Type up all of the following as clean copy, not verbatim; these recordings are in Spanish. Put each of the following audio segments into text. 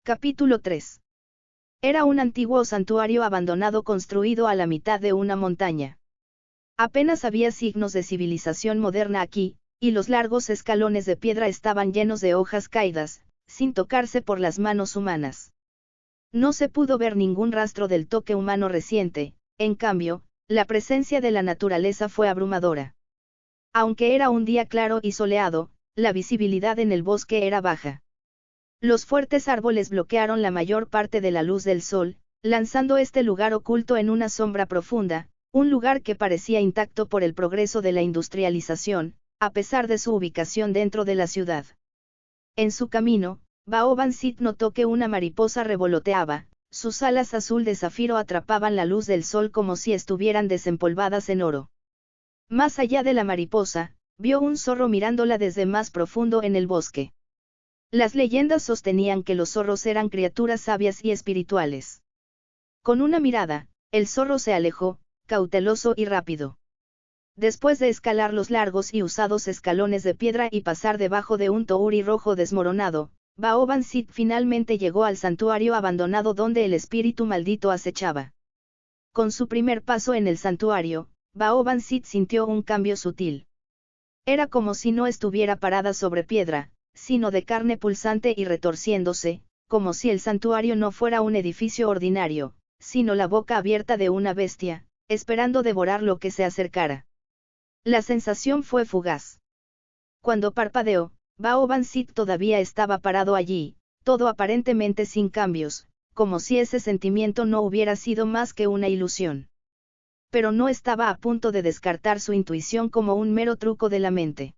Capítulo 3. Era un antiguo santuario abandonado construido a la mitad de una montaña. Apenas había signos de civilización moderna aquí, y los largos escalones de piedra estaban llenos de hojas caídas, sin tocarse por las manos humanas. No se pudo ver ningún rastro del toque humano reciente, en cambio, la presencia de la naturaleza fue abrumadora. Aunque era un día claro y soleado, la visibilidad en el bosque era baja. Los fuertes árboles bloquearon la mayor parte de la luz del sol, lanzando este lugar oculto en una sombra profunda, un lugar que parecía intacto por el progreso de la industrialización, a pesar de su ubicación dentro de la ciudad. En su camino, Baoban Sit notó que una mariposa revoloteaba, sus alas azul de zafiro atrapaban la luz del sol como si estuvieran desempolvadas en oro. Más allá de la mariposa, vio un zorro mirándola desde más profundo en el bosque. Las leyendas sostenían que los zorros eran criaturas sabias y espirituales. Con una mirada, el zorro se alejó, cauteloso y rápido. Después de escalar los largos y usados escalones de piedra y pasar debajo de un touri rojo desmoronado, Baoban Sit finalmente llegó al santuario abandonado donde el espíritu maldito acechaba. Con su primer paso en el santuario, Baoban Sit sintió un cambio sutil. Era como si no estuviera parada sobre piedra, sino de carne pulsante y retorciéndose, como si el santuario no fuera un edificio ordinario, sino la boca abierta de una bestia, esperando devorar lo que se acercara. La sensación fue fugaz. Cuando parpadeó, Baoban Sit todavía estaba parado allí, todo aparentemente sin cambios, como si ese sentimiento no hubiera sido más que una ilusión. Pero no estaba a punto de descartar su intuición como un mero truco de la mente.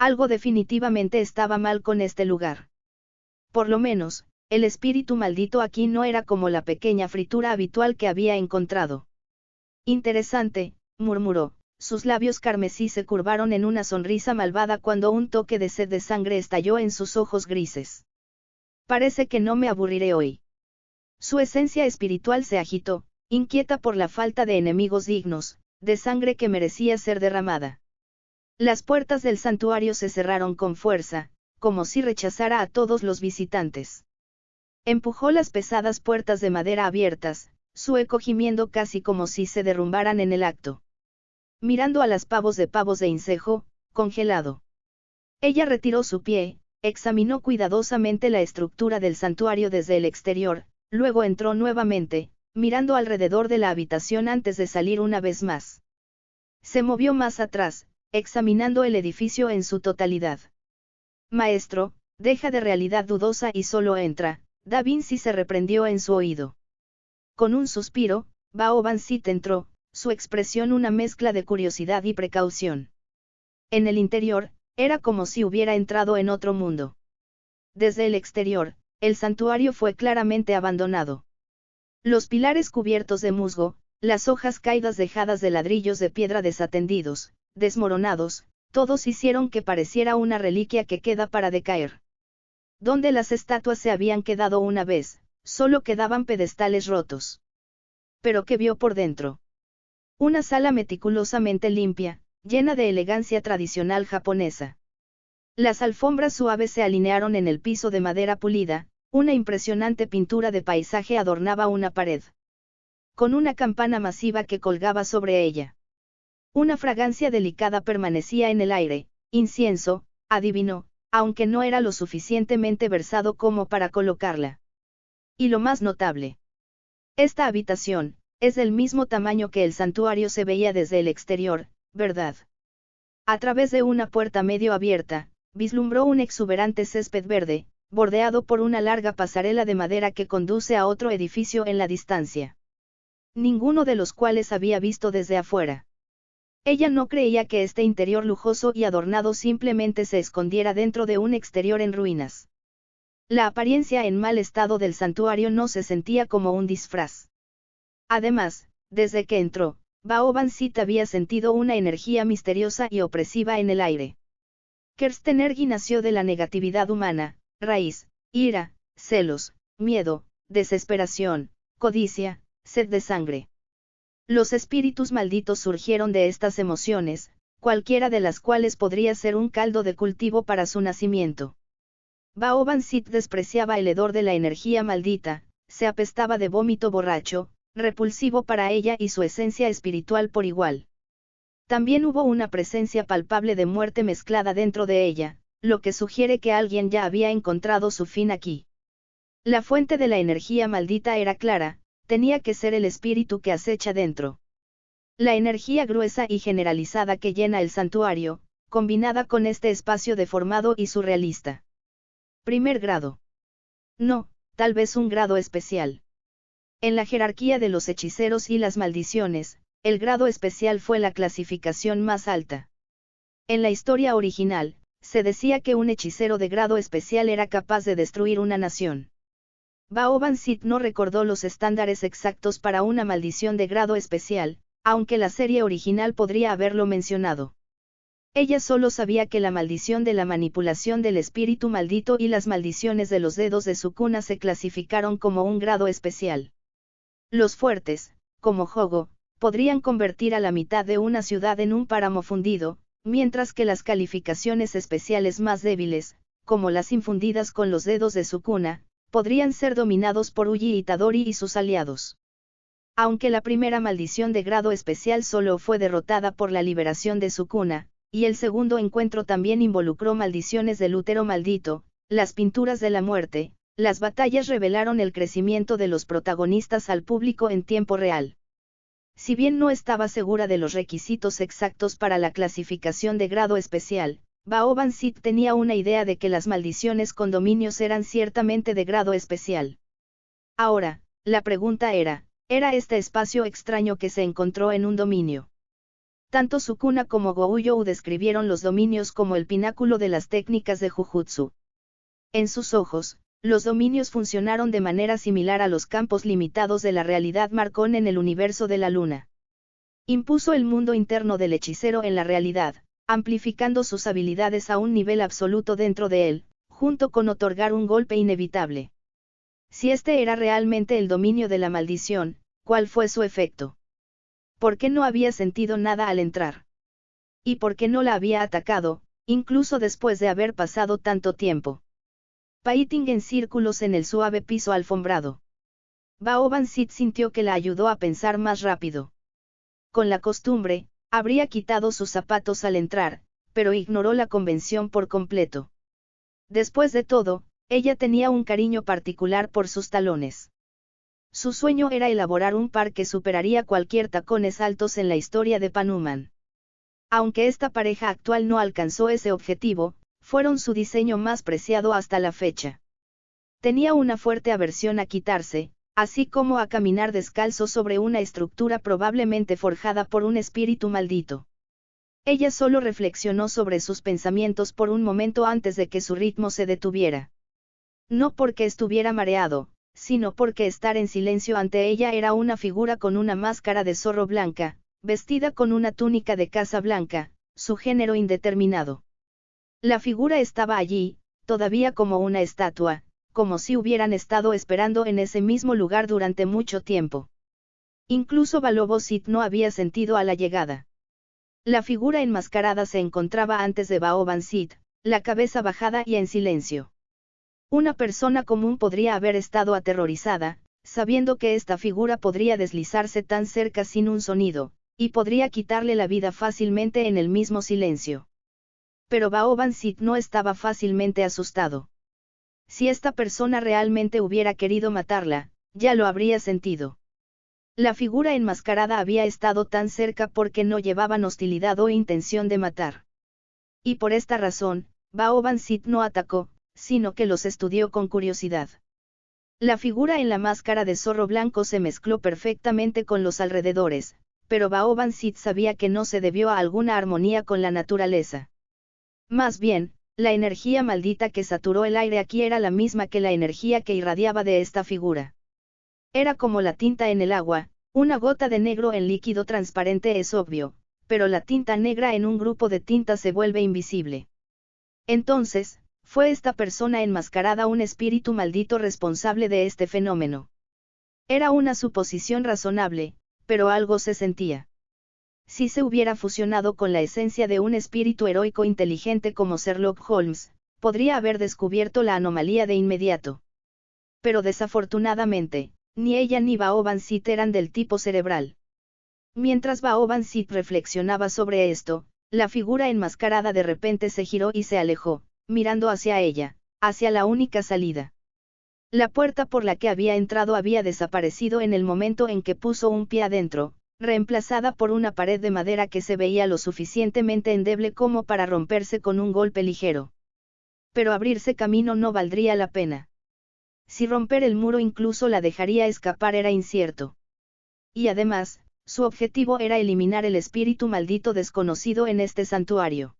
Algo definitivamente estaba mal con este lugar. Por lo menos, el espíritu maldito aquí no era como la pequeña fritura habitual que había encontrado. Interesante, murmuró, sus labios carmesí se curvaron en una sonrisa malvada cuando un toque de sed de sangre estalló en sus ojos grises. Parece que no me aburriré hoy. Su esencia espiritual se agitó, inquieta por la falta de enemigos dignos, de sangre que merecía ser derramada. Las puertas del santuario se cerraron con fuerza, como si rechazara a todos los visitantes. Empujó las pesadas puertas de madera abiertas, su eco gimiendo casi como si se derrumbaran en el acto. Mirando a las pavos de incejo, congelado. Ella retiró su pie, examinó cuidadosamente la estructura del santuario desde el exterior, luego entró nuevamente, mirando alrededor de la habitación antes de salir una vez más. Se movió más atrás, examinando el edificio en su totalidad. Maestro, deja de realidad dudosa y solo entra, Da Vinci se reprendió en su oído. Con un suspiro, Baoban Sit entró, su expresión una mezcla de curiosidad y precaución. En el interior, era como si hubiera entrado en otro mundo. Desde el exterior, el santuario fue claramente abandonado. Los pilares cubiertos de musgo, las hojas caídas dejadas de ladrillos de piedra desatendidos, desmoronados, todos hicieron que pareciera una reliquia que queda para decaer. Donde las estatuas se habían quedado una vez, solo quedaban pedestales rotos. Pero ¿qué vio por dentro? Una sala meticulosamente limpia, llena de elegancia tradicional japonesa. Las alfombras suaves se alinearon en el piso de madera pulida, una impresionante pintura de paisaje adornaba una pared. Con una campana masiva que colgaba sobre ella. Una fragancia delicada permanecía en el aire, incienso, adivinó, aunque no era lo suficientemente versado como para colocarla. Y lo más notable. Esta habitación, es del mismo tamaño que el santuario se veía desde el exterior, ¿verdad? A través de una puerta medio abierta, vislumbró un exuberante césped verde, bordeado por una larga pasarela de madera que conduce a otro edificio en la distancia. Ninguno de los cuales había visto desde afuera. Ella no creía que este interior lujoso y adornado simplemente se escondiera dentro de un exterior en ruinas. La apariencia en mal estado del santuario no se sentía como un disfraz. Además, desde que entró, Baoban Sit había sentido una energía misteriosa y opresiva en el aire. Kerstenergi nació de la negatividad humana, raíz, ira, celos, miedo, desesperación, codicia, sed de sangre. Los espíritus malditos surgieron de estas emociones, cualquiera de las cuales podría ser un caldo de cultivo para su nacimiento. Baoban Sid despreciaba el hedor de la energía maldita, se apestaba de vómito borracho, repulsivo para ella y su esencia espiritual por igual. También hubo una presencia palpable de muerte mezclada dentro de ella, lo que sugiere que alguien ya había encontrado su fin aquí. La fuente de la energía maldita era clara, tenía que ser el espíritu que acecha dentro. La energía gruesa y generalizada que llena el santuario, combinada con este espacio deformado y surrealista. Primer grado. No, tal vez un grado especial. En la jerarquía de los hechiceros y las maldiciones, el grado especial fue la clasificación más alta. En la historia original, se decía que un hechicero de grado especial era capaz de destruir una nación. Baoban Sid no recordó los estándares exactos para una maldición de grado especial, aunque la serie original podría haberlo mencionado. Ella solo sabía que la maldición de la manipulación del espíritu maldito y las maldiciones de los dedos de Sukuna se clasificaron como un grado especial. Los fuertes, como Jogo, podrían convertir a la mitad de una ciudad en un páramo fundido, mientras que las calificaciones especiales más débiles, como las infundidas con los dedos de Sukuna, podrían ser dominados por Uji Itadori y sus aliados. Aunque la primera maldición de grado especial solo fue derrotada por la liberación de Sukuna, y el segundo encuentro también involucró maldiciones del útero maldito, las pinturas de la muerte, las batallas revelaron el crecimiento de los protagonistas al público en tiempo real. Si bien no estaba segura de los requisitos exactos para la clasificación de grado especial, Baoban Sid tenía una idea de que las maldiciones con dominios eran ciertamente de grado especial. Ahora, la pregunta ¿era este espacio extraño que se encontró en un dominio? Tanto Sukuna como Gouyou describieron los dominios como el pináculo de las técnicas de Jujutsu. En sus ojos, los dominios funcionaron de manera similar a los campos limitados de la realidad Marcón en el universo de la luna. Impuso el mundo interno del hechicero en la realidad, amplificando sus habilidades a un nivel absoluto dentro de él, junto con otorgar un golpe inevitable. Si este era realmente el dominio de la maldición, ¿cuál fue su efecto? ¿Por qué no había sentido nada al entrar? ¿Y por qué no la había atacado, incluso después de haber pasado tanto tiempo? Painting en círculos en el suave piso alfombrado. Baoban Sid sintió que la ayudó a pensar más rápido. Con la costumbre, habría quitado sus zapatos al entrar, pero ignoró la convención por completo. Después de todo, ella tenía un cariño particular por sus talones. Su sueño era elaborar un par que superaría cualquier tacones altos en la historia de Panuman. Aunque esta pareja actual no alcanzó ese objetivo, fueron su diseño más preciado hasta la fecha. Tenía una fuerte aversión a quitarse, así como a caminar descalzo sobre una estructura probablemente forjada por un espíritu maldito. Ella solo reflexionó sobre sus pensamientos por un momento antes de que su ritmo se detuviera. No porque estuviera mareado, sino porque estar en silencio ante ella era una figura con una máscara de zorro blanca, vestida con una túnica de casa blanca, su género indeterminado. La figura estaba allí, todavía como una estatua, como si hubieran estado esperando en ese mismo lugar durante mucho tiempo. Incluso Baoban no había sentido a la llegada. La figura enmascarada se encontraba antes de Baoban Sid, la cabeza bajada y en silencio. Una persona común podría haber estado aterrorizada, sabiendo que esta figura podría deslizarse tan cerca sin un sonido, y podría quitarle la vida fácilmente en el mismo silencio. Pero Baoban Sid no estaba fácilmente asustado. Si esta persona realmente hubiera querido matarla, ya lo habría sentido. La figura enmascarada había estado tan cerca porque no llevaban hostilidad o intención de matar. Y por esta razón, Baoban Sid no atacó, sino que los estudió con curiosidad. La figura en la máscara de zorro blanco se mezcló perfectamente con los alrededores, pero Baoban Sid sabía que no se debió a alguna armonía con la naturaleza. Más bien, la energía maldita que saturó el aire aquí era la misma que la energía que irradiaba de esta figura. Era como la tinta en el agua, una gota de negro en líquido transparente es obvio, pero la tinta negra en un grupo de tinta se vuelve invisible. Entonces, ¿fue esta persona enmascarada un espíritu maldito responsable de este fenómeno? Era una suposición razonable, pero algo se sentía. Si se hubiera fusionado con la esencia de un espíritu heroico inteligente como Sherlock Holmes, podría haber descubierto la anomalía de inmediato. Pero desafortunadamente, ni ella ni Baoban-Sit eran del tipo cerebral. Mientras Baoban-Sit reflexionaba sobre esto, la figura enmascarada de repente se giró y se alejó, mirando hacia ella, hacia la única salida. La puerta por la que había entrado había desaparecido en el momento en que puso un pie adentro, reemplazada por una pared de madera que se veía lo suficientemente endeble como para romperse con un golpe ligero. Pero abrirse camino no valdría la pena. Si romper el muro incluso la dejaría escapar era incierto. Y además, su objetivo era eliminar el espíritu maldito desconocido en este santuario.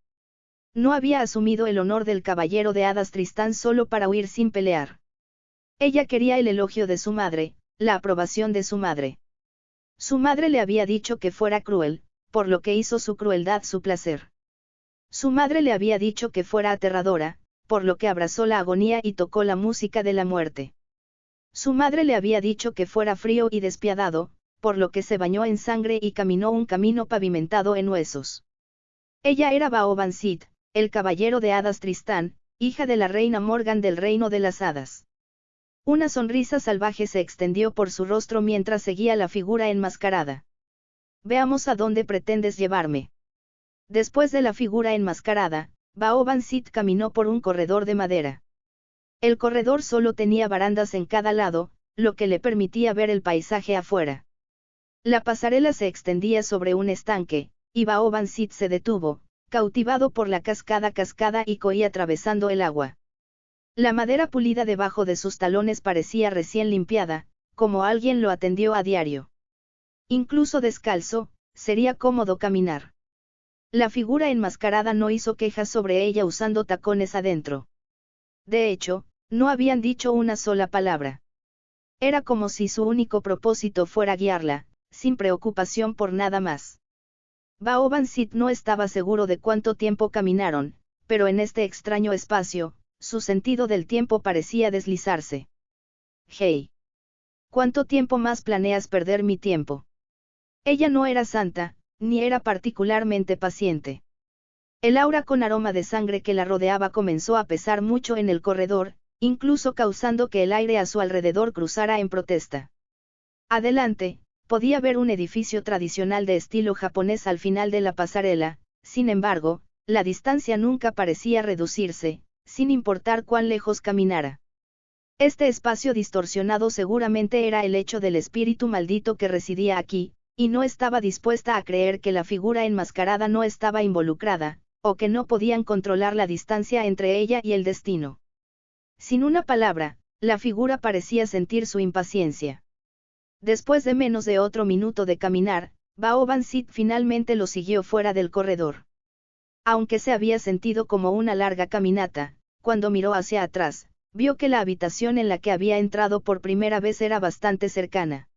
No había asumido el honor del caballero de hadas Tristán solo para huir sin pelear. Ella quería el elogio de su madre, la aprobación de su madre. Su madre le había dicho que fuera cruel, por lo que hizo su crueldad su placer. Su madre le había dicho que fuera aterradora, por lo que abrazó la agonía y tocó la música de la muerte. Su madre le había dicho que fuera frío y despiadado, por lo que se bañó en sangre y caminó un camino pavimentado en huesos. Ella era Baoban-Sit, el caballero de hadas Tristán, hija de la reina Morgan del reino de las hadas. Una sonrisa salvaje se extendió por su rostro mientras seguía la figura enmascarada. Veamos a dónde pretendes llevarme. Después de la figura enmascarada, Baoban-Sit caminó por un corredor de madera. El corredor solo tenía barandas en cada lado, lo que le permitía ver el paisaje afuera. La pasarela se extendía sobre un estanque, y Baoban-Sit se detuvo, cautivado por la cascada y coí atravesando el agua. La madera pulida debajo de sus talones parecía recién limpiada, como alguien lo atendió a diario. Incluso descalzo, sería cómodo caminar. La figura enmascarada no hizo quejas sobre ella usando tacones adentro. De hecho, no habían dicho una sola palabra. Era como si su único propósito fuera guiarla, sin preocupación por nada más. Baoban-Sit no estaba seguro de cuánto tiempo caminaron, pero en este extraño espacio, su sentido del tiempo parecía deslizarse. Hey. ¿Cuánto tiempo más planeas perder mi tiempo? Ella no era santa, ni era particularmente paciente. El aura con aroma de sangre que la rodeaba comenzó a pesar mucho en el corredor, incluso causando que el aire a su alrededor cruzara en protesta. Adelante, podía ver un edificio tradicional de estilo japonés al final de la pasarela, sin embargo, la distancia nunca parecía reducirse, sin importar cuán lejos caminara. Este espacio distorsionado seguramente era el hecho del espíritu maldito que residía aquí, y no estaba dispuesta a creer que la figura enmascarada no estaba involucrada, o que no podían controlar la distancia entre ella y el destino. Sin una palabra, la figura parecía sentir su impaciencia. Después de menos de otro minuto de caminar, Baoban-Sit finalmente lo siguió fuera del corredor. Aunque se había sentido como una larga caminata, cuando miró hacia atrás, vio que la habitación en la que había entrado por primera vez era bastante cercana.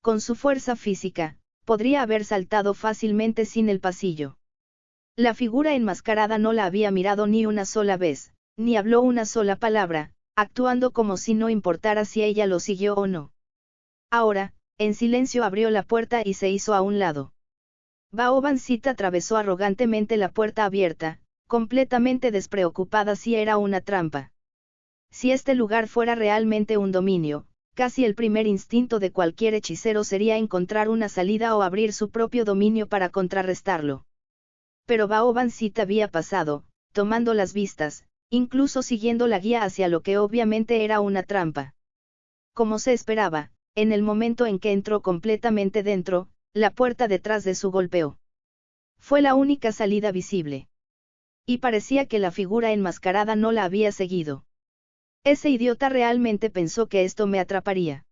Con su fuerza física, podría haber saltado fácilmente sin el pasillo. La figura enmascarada no la había mirado ni una sola vez, ni habló una sola palabra, actuando como si no importara si ella lo siguió o no. Ahora, en silencio abrió la puerta y se hizo a un lado. Baoban-Sit atravesó arrogantemente la puerta abierta, completamente despreocupada si era una trampa. Si este lugar fuera realmente un dominio, casi el primer instinto de cualquier hechicero sería encontrar una salida o abrir su propio dominio para contrarrestarlo. Pero Baoban-Sit había pasado, tomando las vistas, incluso siguiendo la guía hacia lo que obviamente era una trampa. Como se esperaba, en el momento en que entró completamente dentro, la puerta detrás de su golpeó. Fue la única salida visible. Y parecía que la figura enmascarada no la había seguido. Ese idiota realmente pensó que esto me atraparía.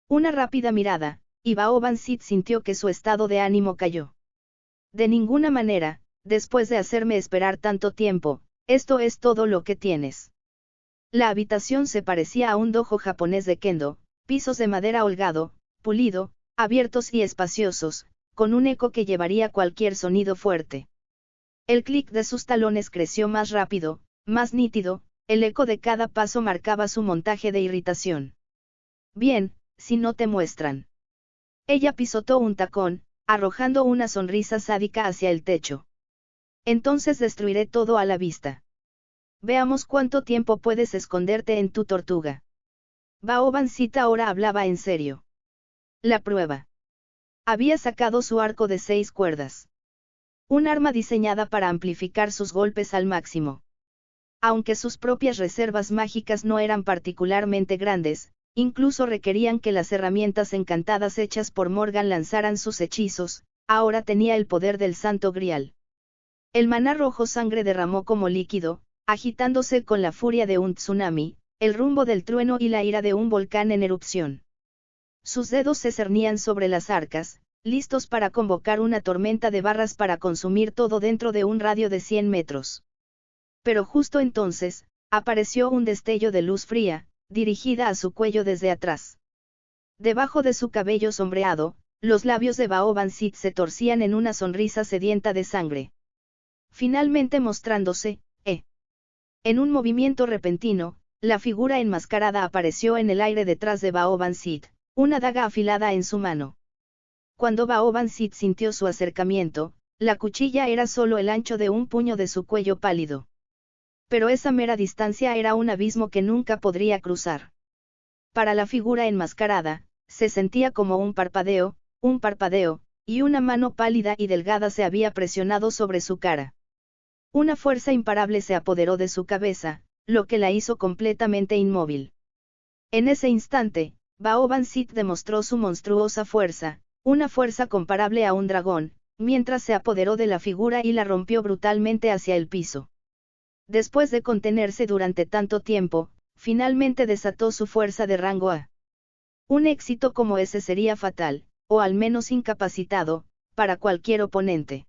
Una rápida mirada, y Baoban-Sit sintió que su estado de ánimo cayó. De ninguna manera, después de hacerme esperar tanto tiempo, esto es todo lo que tienes. La habitación se parecía a un dojo japonés de kendo, pisos de madera holgado, pulido, abiertos y espaciosos, con un eco que llevaría cualquier sonido fuerte. El clic de sus talones creció más rápido, más nítido, el eco de cada paso marcaba su montaje de irritación. Bien, si no te muestran. Ella pisotó un tacón, arrojando una sonrisa sádica hacia el techo. Entonces destruiré todo a la vista. Veamos cuánto tiempo puedes esconderte en tu tortuga. Baoban Sit ahora hablaba en serio. La prueba. Había sacado su arco de 6 cuerdas. Un arma diseñada para amplificar sus golpes al máximo. Aunque sus propias reservas mágicas no eran particularmente grandes, incluso requerían que las herramientas encantadas hechas por Morgan lanzaran sus hechizos, ahora tenía el poder del Santo Grial. El maná rojo sangre derramó como líquido, agitándose con la furia de un tsunami, el rumbo del trueno y la ira de un volcán en erupción. Sus dedos se cernían sobre las arcas, listos para convocar una tormenta de barras para consumir todo dentro de un radio de 100 metros. Pero justo entonces, apareció un destello de luz fría, dirigida a su cuello desde atrás. Debajo de su cabello sombreado, los labios de Baoban Sit se torcían en una sonrisa sedienta de sangre. Finalmente mostrándose, En un movimiento repentino, la figura enmascarada apareció en el aire detrás de Baoban Sit, una daga afilada en su mano. Cuando Baoban Sit sintió su acercamiento, la cuchilla era solo el ancho de un puño de su cuello pálido. Pero esa mera distancia era un abismo que nunca podría cruzar. Para la figura enmascarada, se sentía como un parpadeo, y una mano pálida y delgada se había presionado sobre su cara. Una fuerza imparable se apoderó de su cabeza, lo que la hizo completamente inmóvil. En ese instante, Baoban Sit demostró su monstruosa fuerza, una fuerza comparable a un dragón, mientras se apoderó de la figura y la rompió brutalmente hacia el piso. Después de contenerse durante tanto tiempo, finalmente desató su fuerza de rango A. Un éxito como ese sería fatal, o al menos incapacitado, para cualquier oponente.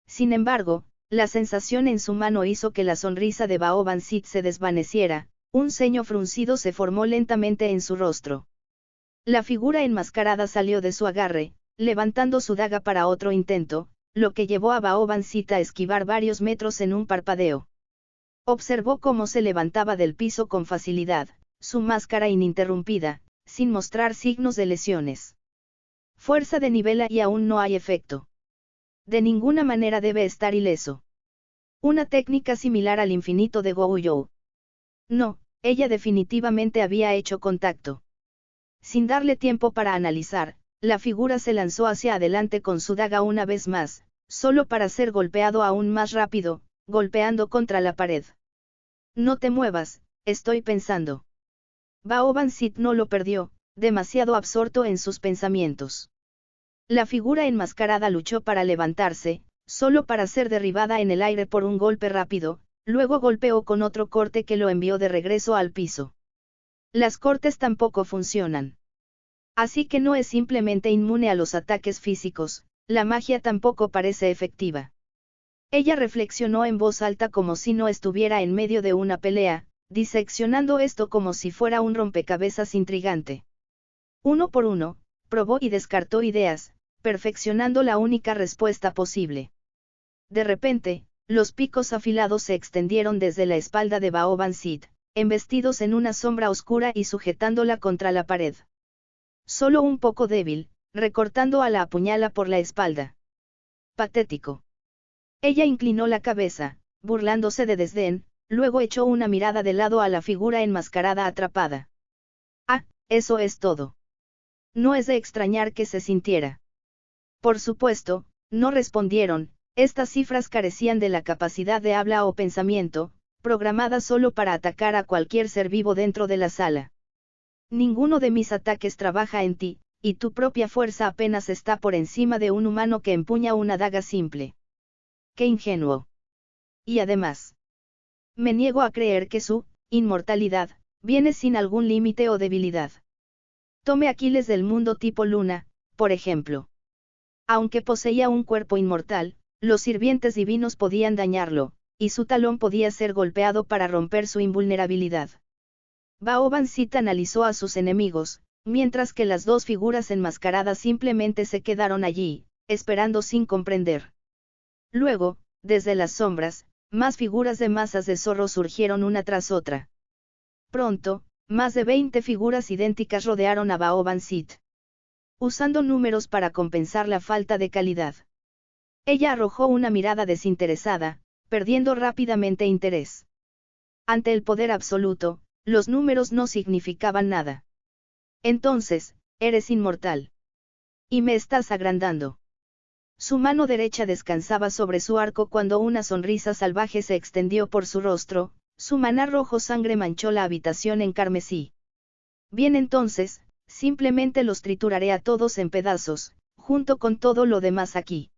Sin embargo, la sensación en su mano hizo que la sonrisa de Baoban Sit se desvaneciera, un ceño fruncido se formó lentamente en su rostro. La figura enmascarada salió de su agarre, levantando su daga para otro intento, lo que llevó a Baoban Sit a esquivar varios metros en un parpadeo. Observó cómo se levantaba del piso con facilidad, su máscara ininterrumpida, sin mostrar signos de lesiones. Fuerza de nivel A y aún no hay efecto. De ninguna manera debe estar ileso. Una técnica similar al infinito de Gouyou. No, ella definitivamente había hecho contacto. Sin darle tiempo para analizar, la figura se lanzó hacia adelante con su daga una vez más, solo para ser golpeado aún más rápido, golpeando contra la pared. No te muevas, estoy pensando. Baoban Sit no lo perdió, demasiado absorto en sus pensamientos. La figura enmascarada luchó para levantarse, solo para ser derribada en el aire por un golpe rápido, luego golpeó con otro corte que lo envió de regreso al piso. Las cortes tampoco funcionan. Así que no es simplemente inmune a los ataques físicos, la magia tampoco parece efectiva. Ella reflexionó en voz alta como si no estuviera en medio de una pelea, diseccionando esto como si fuera un rompecabezas intrigante. Uno por uno, probó y descartó ideas, perfeccionando la única respuesta posible. De repente, los picos afilados se extendieron desde la espalda de Baoban Sit, embestidos en una sombra oscura y sujetándola contra la pared. Solo un poco débil, recortando a la apuñala por la espalda. Patético. Ella inclinó la cabeza, burlándose de desdén, luego echó una mirada de lado a la figura enmascarada atrapada. Ah, eso es todo. No es de extrañar que se sintiera. Por supuesto, no respondieron, estas cifras carecían de la capacidad de habla o pensamiento, programadas solo para atacar a cualquier ser vivo dentro de la sala. Ninguno de mis ataques trabaja en ti, y tu propia fuerza apenas está por encima de un humano que empuña una daga simple. ¡Qué ingenuo! Y además, me niego a creer que su inmortalidad viene sin algún límite o debilidad. Tome Aquiles del mundo tipo Luna, por ejemplo. Aunque poseía un cuerpo inmortal, los sirvientes divinos podían dañarlo, y su talón podía ser golpeado para romper su invulnerabilidad. Baoban Sit analizó a sus enemigos, mientras que las dos figuras enmascaradas simplemente se quedaron allí, esperando sin comprender. Luego, desde las sombras, más figuras de masas de zorro surgieron una tras otra. Pronto, más de 20 figuras idénticas rodearon a Baoban Sit. Usando números para compensar la falta de calidad. Ella arrojó una mirada desinteresada, perdiendo rápidamente interés. Ante el poder absoluto, los números no significaban nada. Entonces, eres inmortal. Y me estás agrandando. Su mano derecha descansaba sobre su arco cuando una sonrisa salvaje se extendió por su rostro, su manar rojo sangre manchó la habitación en carmesí. Bien entonces, simplemente los trituraré a todos en pedazos, junto con todo lo demás aquí.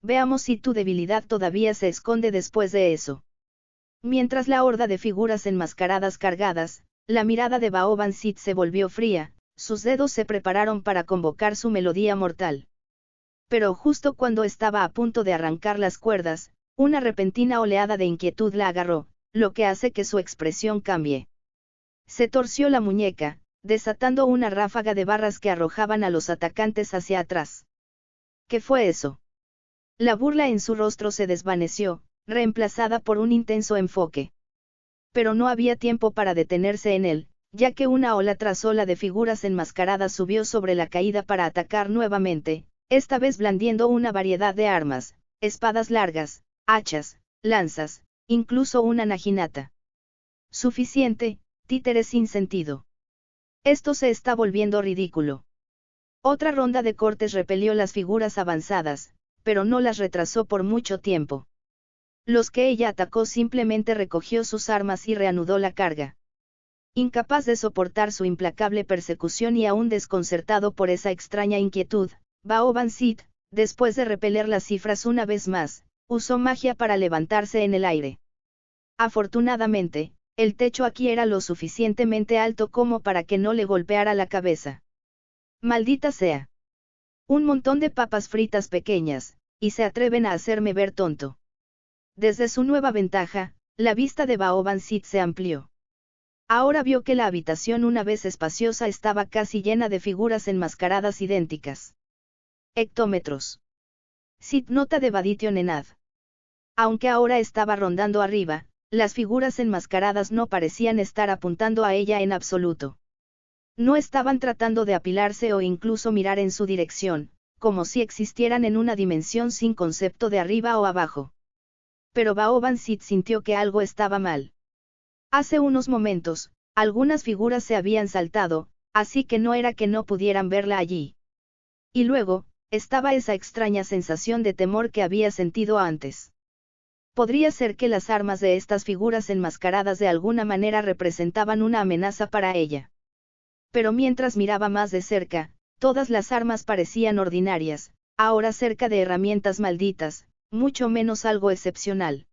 Veamos si tu debilidad todavía se esconde después de eso. Mientras la horda de figuras enmascaradas cargadas, la mirada de Baoban Sith se volvió fría, sus dedos se prepararon para convocar su melodía mortal. Pero justo cuando estaba a punto de arrancar las cuerdas, una repentina oleada de inquietud la agarró, lo que hace que su expresión cambie. Se torció la muñeca, desatando una ráfaga de barras que arrojaban a los atacantes hacia atrás. ¿Qué fue eso? La burla en su rostro se desvaneció, reemplazada por un intenso enfoque. Pero no había tiempo para detenerse en él, ya que una ola tras ola de figuras enmascaradas subió sobre la caída para atacar nuevamente, esta vez blandiendo una variedad de armas, espadas largas, hachas, lanzas, incluso una naginata. Suficiente, títere sin sentido. Esto se está volviendo ridículo. Otra ronda de cortes repelió las figuras avanzadas, pero no las retrasó por mucho tiempo. Los que ella atacó simplemente recogió sus armas y reanudó la carga. Incapaz de soportar su implacable persecución y aún desconcertado por esa extraña inquietud, Baoban Sith, después de repeler las cifras una vez más, usó magia para levantarse en el aire. Afortunadamente, el techo aquí era lo suficientemente alto como para que no le golpeara la cabeza. Maldita sea. Un montón de papas fritas pequeñas, y se atreven a hacerme ver tonto. Desde su nueva ventaja, la vista de Baoban Sith se amplió. Ahora vio que la habitación una vez espaciosa estaba casi llena de figuras enmascaradas idénticas. Hectómetros. Sith nota de Baditio Nenad. Aunque ahora estaba rondando arriba, las figuras enmascaradas no parecían estar apuntando a ella en absoluto. No estaban tratando de apilarse o incluso mirar en su dirección, como si existieran en una dimensión sin concepto de arriba o abajo. Pero Baoban Sith sintió que algo estaba mal. Hace unos momentos, algunas figuras se habían saltado, así que no era que no pudieran verla allí. Y luego, estaba esa extraña sensación de temor que había sentido antes. Podría ser que las armas de estas figuras enmascaradas de alguna manera representaban una amenaza para ella. Pero mientras miraba más de cerca, todas las armas parecían ordinarias, ahora cerca de herramientas malditas, mucho menos algo excepcional.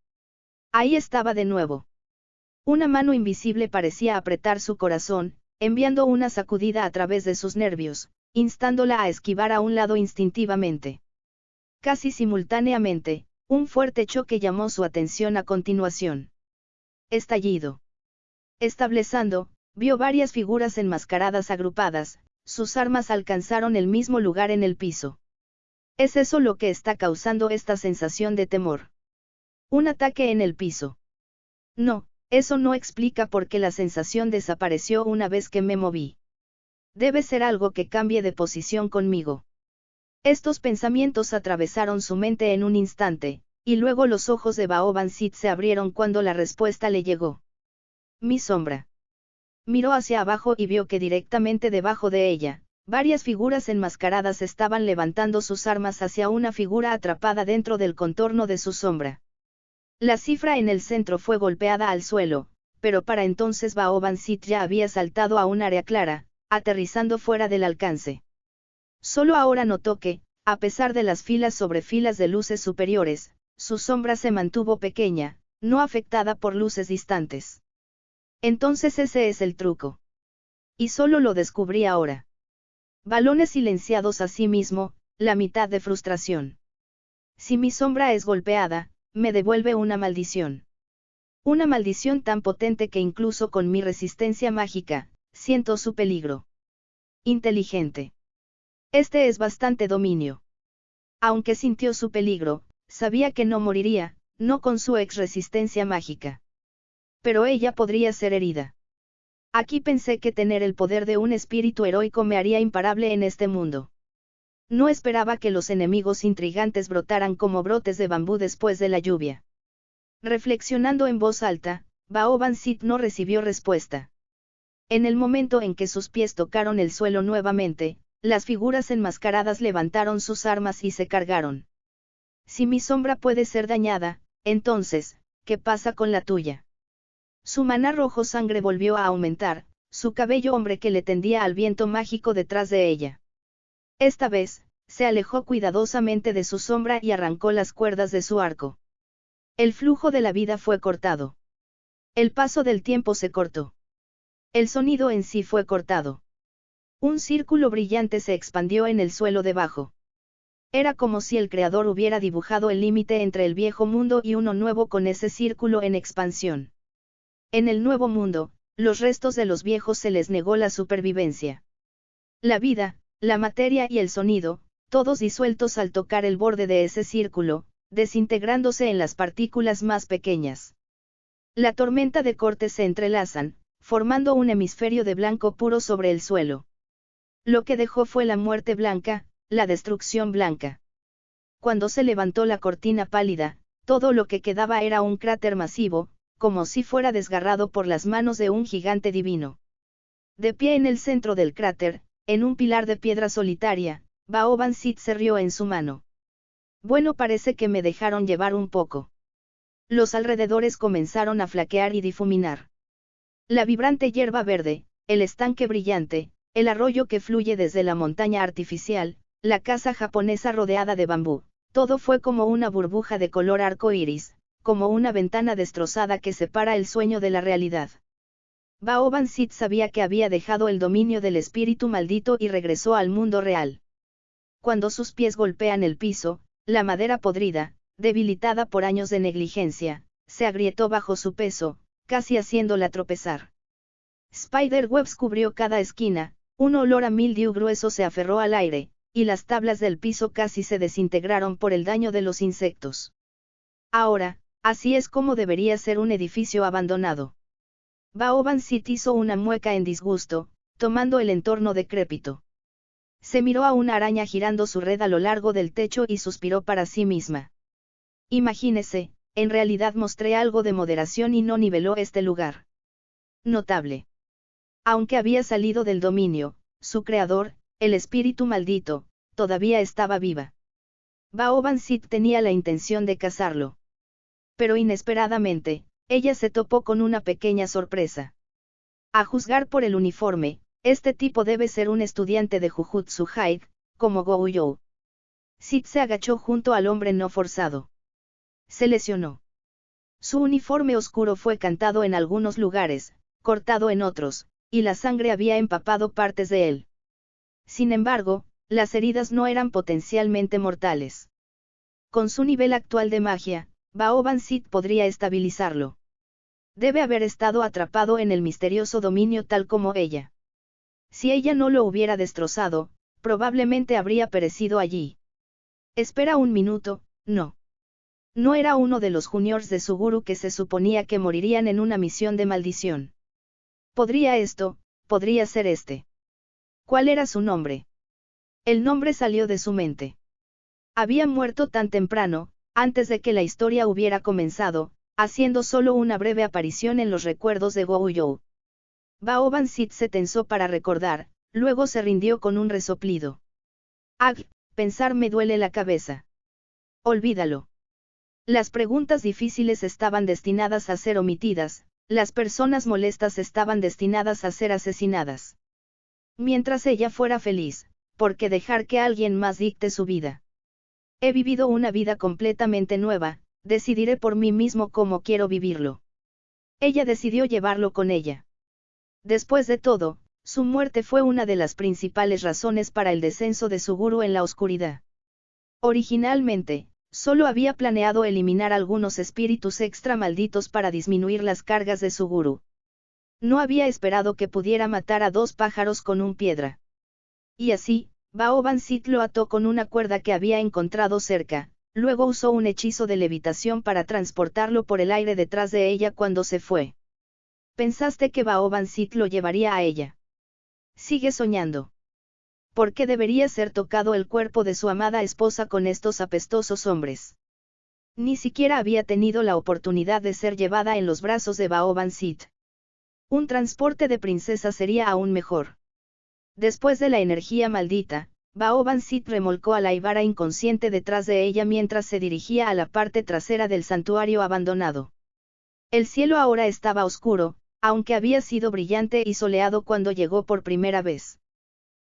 Ahí estaba de nuevo. Una mano invisible parecía apretar su corazón, enviando una sacudida a través de sus nervios, instándola a esquivar a un lado instintivamente. Casi simultáneamente, un fuerte choque llamó su atención a continuación. Estallido. Establezando, vio varias figuras enmascaradas agrupadas, sus armas alcanzaron el mismo lugar en el piso. ¿Es eso lo que está causando esta sensación de temor? ¿Un ataque en el piso? No, eso no explica por qué la sensación desapareció una vez que me moví. Debe ser algo que cambie de posición conmigo. Estos pensamientos atravesaron su mente en un instante, y luego los ojos de Baoban Sith se abrieron cuando la respuesta le llegó. Mi sombra. Miró hacia abajo y vio que directamente debajo de ella, varias figuras enmascaradas estaban levantando sus armas hacia una figura atrapada dentro del contorno de su sombra. La cifra en el centro fue golpeada al suelo, pero para entonces Baoban Sith ya había saltado a un área clara, aterrizando fuera del alcance. Solo ahora notó que, a pesar de las filas sobre filas de luces superiores, su sombra se mantuvo pequeña, no afectada por luces distantes. Entonces ese es el truco. Y solo lo descubrí ahora. Balones silenciados a sí mismo, la mitad de frustración. Si mi sombra es golpeada, me devuelve una maldición. Una maldición tan potente que incluso con mi resistencia mágica, siento su peligro. Inteligente. Este es bastante dominio. Aunque sintió su peligro, sabía que no moriría, no con su ex resistencia mágica. Pero ella podría ser herida. Aquí pensé que tener el poder de un espíritu heroico me haría imparable en este mundo. No esperaba que los enemigos intrigantes brotaran como brotes de bambú después de la lluvia. Reflexionando en voz alta, Baoban Sit no recibió respuesta. En el momento en que sus pies tocaron el suelo nuevamente, las figuras enmascaradas levantaron sus armas y se cargaron. Si mi sombra puede ser dañada, entonces, ¿qué pasa con la tuya? Su maná rojo sangre volvió a aumentar, su cabello hombre que le tendía al viento mágico detrás de ella. Esta vez, se alejó cuidadosamente de su sombra y arrancó las cuerdas de su arco. El flujo de la vida fue cortado. El paso del tiempo se cortó. El sonido en sí fue cortado. Un círculo brillante se expandió en el suelo debajo. Era como si el creador hubiera dibujado el límite entre el viejo mundo y uno nuevo con ese círculo en expansión. En el nuevo mundo, los restos de los viejos se les negó la supervivencia. La vida, la materia y el sonido, todos disueltos al tocar el borde de ese círculo, desintegrándose en las partículas más pequeñas. La tormenta de cortes se entrelazan, formando un hemisferio de blanco puro sobre el suelo. Lo que dejó fue la muerte blanca, la destrucción blanca. Cuando se levantó la cortina pálida, todo lo que quedaba era un cráter masivo, como si fuera desgarrado por las manos de un gigante divino. De pie en el centro del cráter, en un pilar de piedra solitaria, Baoban Sit se rió en su mano. Bueno, parece que me dejaron llevar un poco. Los alrededores comenzaron a flaquear y difuminar. La vibrante hierba verde, el estanque brillante, el arroyo que fluye desde la montaña artificial, la casa japonesa rodeada de bambú, todo fue como una burbuja de color arco iris, como una ventana destrozada que separa el sueño de la realidad. Baoban Sit sabía que había dejado el dominio del espíritu maldito y regresó al mundo real. Cuando sus pies golpean el piso, la madera podrida, debilitada por años de negligencia, se agrietó bajo su peso, casi haciéndola tropezar. Spiderwebs cubrió cada esquina, un olor a mildiu grueso se aferró al aire, y las tablas del piso casi se desintegraron por el daño de los insectos. Ahora, así es como debería ser un edificio abandonado. Baoban Sit hizo una mueca en disgusto, tomando el entorno decrépito. Se miró a una araña girando su red a lo largo del techo y suspiró para sí misma. Imagínese, en realidad mostré algo de moderación y no niveló este lugar. Notable. Aunque había salido del dominio, su creador, el espíritu maldito, todavía estaba viva. Baoban Sit tenía la intención de cazarlo. Pero inesperadamente, ella se topó con una pequeña sorpresa. A juzgar por el uniforme, este tipo debe ser un estudiante de Jujutsu Kaisen, como Gouyou. Sit se agachó junto al hombre no forzado. Se lesionó. Su uniforme oscuro fue cantado en algunos lugares, cortado en otros, y la sangre había empapado partes de él. Sin embargo, las heridas no eran potencialmente mortales. Con su nivel actual de magia, Baoban Sit podría estabilizarlo. Debe haber estado atrapado en el misterioso dominio tal como ella. Si ella no lo hubiera destrozado, probablemente habría perecido allí. Espera un minuto, no. No era uno de los juniors de su gurú que se suponía que morirían en una misión de maldición. Podría ser este. ¿Cuál era su nombre? El nombre salió de su mente. Había muerto tan temprano, antes de que la historia hubiera comenzado, haciendo solo una breve aparición en los recuerdos de Gouyou. Baoban Sit se tensó para recordar, luego se rindió con un resoplido. Ag, pensar me duele la cabeza. Olvídalo. Las preguntas difíciles estaban destinadas a ser omitidas, las personas molestas estaban destinadas a ser asesinadas. Mientras ella fuera feliz, ¿por qué dejar que alguien más dicte su vida? He vivido una vida completamente nueva, decidiré por mí mismo cómo quiero vivirlo. Ella decidió llevarlo con ella. Después de todo, su muerte fue una de las principales razones para el descenso de su gurú en la oscuridad. Originalmente, solo había planeado eliminar algunos espíritus extra malditos para disminuir las cargas de su gurú. No había esperado que pudiera matar a 2 pájaros con un piedra. Y así, Baoban Sit lo ató con una cuerda que había encontrado cerca, luego usó un hechizo de levitación para transportarlo por el aire detrás de ella cuando se fue. ¿Pensaste que Baoban Sit lo llevaría a ella? Sigue soñando. ¿Por qué debería ser tocado el cuerpo de su amada esposa con estos apestosos hombres? Ni siquiera había tenido la oportunidad de ser llevada en los brazos de Baoban Sit. Un transporte de princesa sería aún mejor. Después de la energía maldita, Baoban Sit remolcó a la Aivara inconsciente detrás de ella mientras se dirigía a la parte trasera del santuario abandonado. El cielo ahora estaba oscuro, aunque había sido brillante y soleado cuando llegó por primera vez.